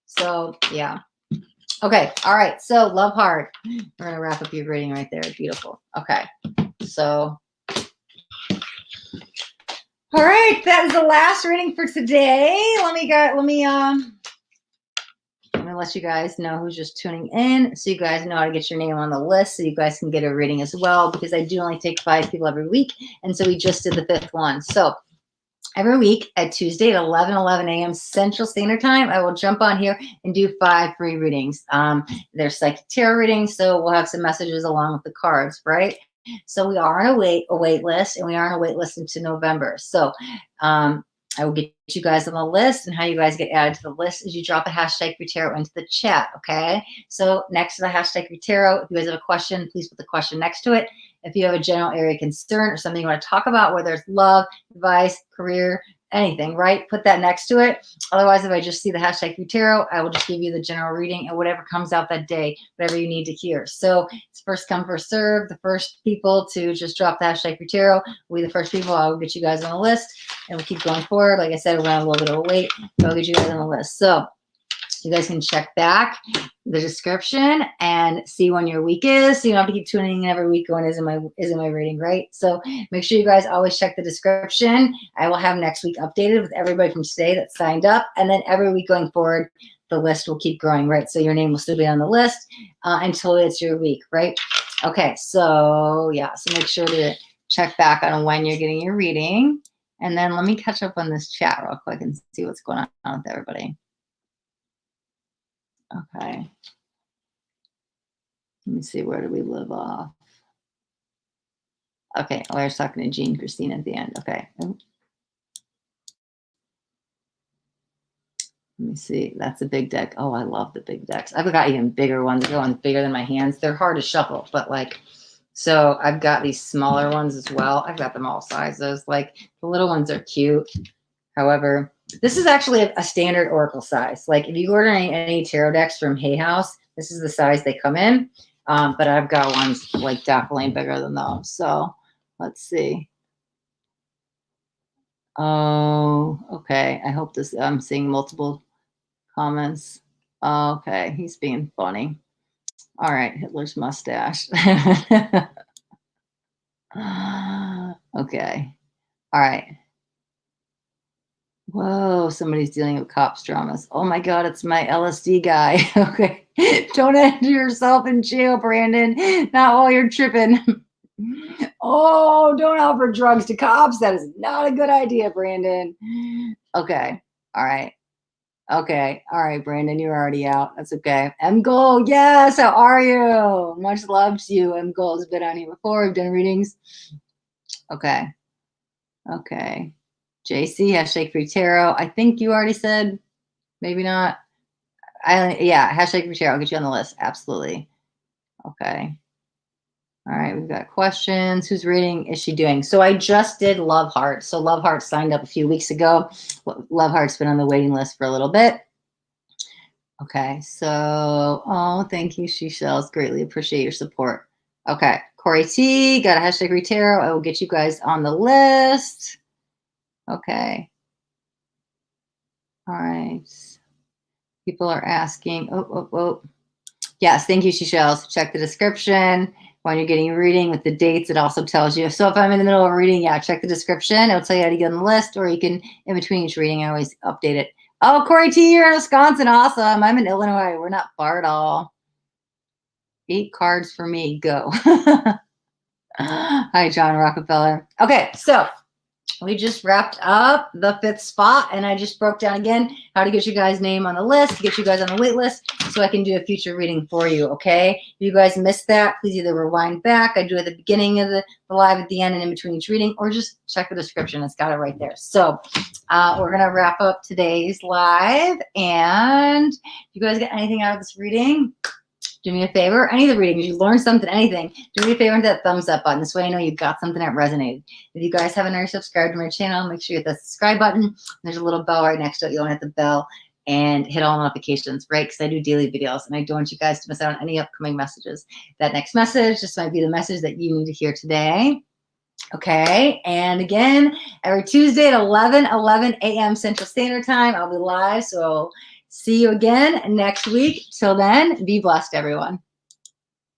So yeah. Okay. All right. So love hard. We're going to wrap up your reading right there. Beautiful. Okay. So, all right. That is the last reading for today. Let me let you guys know who's just tuning in, so you guys know how to get your name on the list, so you guys can get a reading as well, because I do only take 5 people every week. And so we just did the 5th one. So every week at Tuesday at 11 a.m. Central Standard Time, I will jump on here and do 5 free readings. They're psychic tarot readings, so we'll have some messages along with the cards, right? So we are on a wait list, and we are on a wait list into November. So I will get you guys on the list, and how you guys get added to the list is you drop a hashtag for tarot into the chat, okay? So next to the hashtag for tarot, if you guys have a question, please put the question next to it. If you have a general area concern or something you want to talk about, whether it's love, advice, career, anything, right? Put that next to it. Otherwise, if I just see the hashtag for tarot, I will just give you the general reading and whatever comes out that day, whatever you need to hear. So it's first come, first serve. The first people to just drop the hashtag for tarot will be the first people. I will get you guys on the list, and we'll keep going forward. Like I said, we're on a little bit of a wait, but I'll get you guys on the list. So you guys can check back the description and see when your week is, so you don't have to keep tuning in every week going, is in my reading, right? So make sure you guys always check the description. I will have next week updated with everybody from today that signed up, and then every week going forward, the list will keep growing, right? So your name will still be on the list until it's your week, right? Okay, so yeah, so make sure to check back on when you're getting your reading, and then let me catch up on this chat real quick and see what's going on with everybody. Okay. Let me see, where do we live off? Okay, I was talking to Jean Christina at the end. Okay. Let me see. That's a big deck. Oh, I love the big decks. I've got even bigger ones. They're going bigger than my hands. They're hard to shuffle, but like, so I've got these smaller ones as well. I've got them all sizes. Like the little ones are cute. However, this is actually a standard Oracle size. Like if you order any tarot decks from Hay House, this is the size they come in. But I've got ones like definitely bigger than those. So let's see. Oh, okay. I hope this, I'm seeing multiple comments. Okay, he's being funny. All right, Hitler's mustache. Okay. All right. Whoa, somebody's dealing with cops dramas. Oh my God, it's my LSD guy. Okay. Don't end yourself in jail, Brandon. Not while you're tripping. Oh, don't offer drugs to cops. That is not a good idea, Brandon. Okay. All right. Okay. All right, Brandon, you're already out. That's okay. M Gold, yes. How are you? Much love to you. M Gold has been on here before. We've done readings. Okay. Okay. JC, hashtag free tarot. I think you already said, maybe not. Yeah, hashtag free tarot. I'll get you on the list. Absolutely. Okay. All right, we've got questions. Whose reading is she doing? So I just did Love Heart. So Love Heart signed up a few weeks ago. Love Heart's been on the waiting list for a little bit. Okay, so, oh, thank you, She-Shells. Greatly appreciate your support. Okay, Corey T, got a hashtag free tarot. I will get you guys on the list. Okay. All right. People are asking. Oh. Yes, thank you, She-Shells. Check the description when you're getting a reading with the dates. It also tells you. So if I'm in the middle of a reading, yeah, check the description. It'll tell you how to get on the list, or you can, in between each reading, I always update it. Oh, Corey T, you're in Wisconsin. Awesome. I'm in Illinois. We're not far at all. 8 cards for me. Go. Hi, John Rockefeller. Okay, so we just wrapped up the 5th spot, and I just broke down again how to get you guys' name on the list, get you guys on the wait list, so I can do a future reading for you, okay? If you guys missed that, please either rewind back. I do it at the beginning of the live, at the end, and in between each reading, or just check the description. It's got it right there. So we're going to wrap up today's live, and if you guys get anything out of this reading, do me a favor. Any of the readings, you learned something, anything, do me a favor and hit that thumbs up button. This way I know you got something that resonated. If you guys haven't already subscribed to my channel, make sure you hit the subscribe button. There's a little bell right next to it. You want to hit the bell and hit all notifications, right? Because I do daily videos and I don't want you guys to miss out on any upcoming messages. That next message just might be the message that you need to hear today. Okay, and again, every Tuesday at 11 a.m. Central Standard Time, I'll be live. So see you again next week. Till then, be blessed, everyone.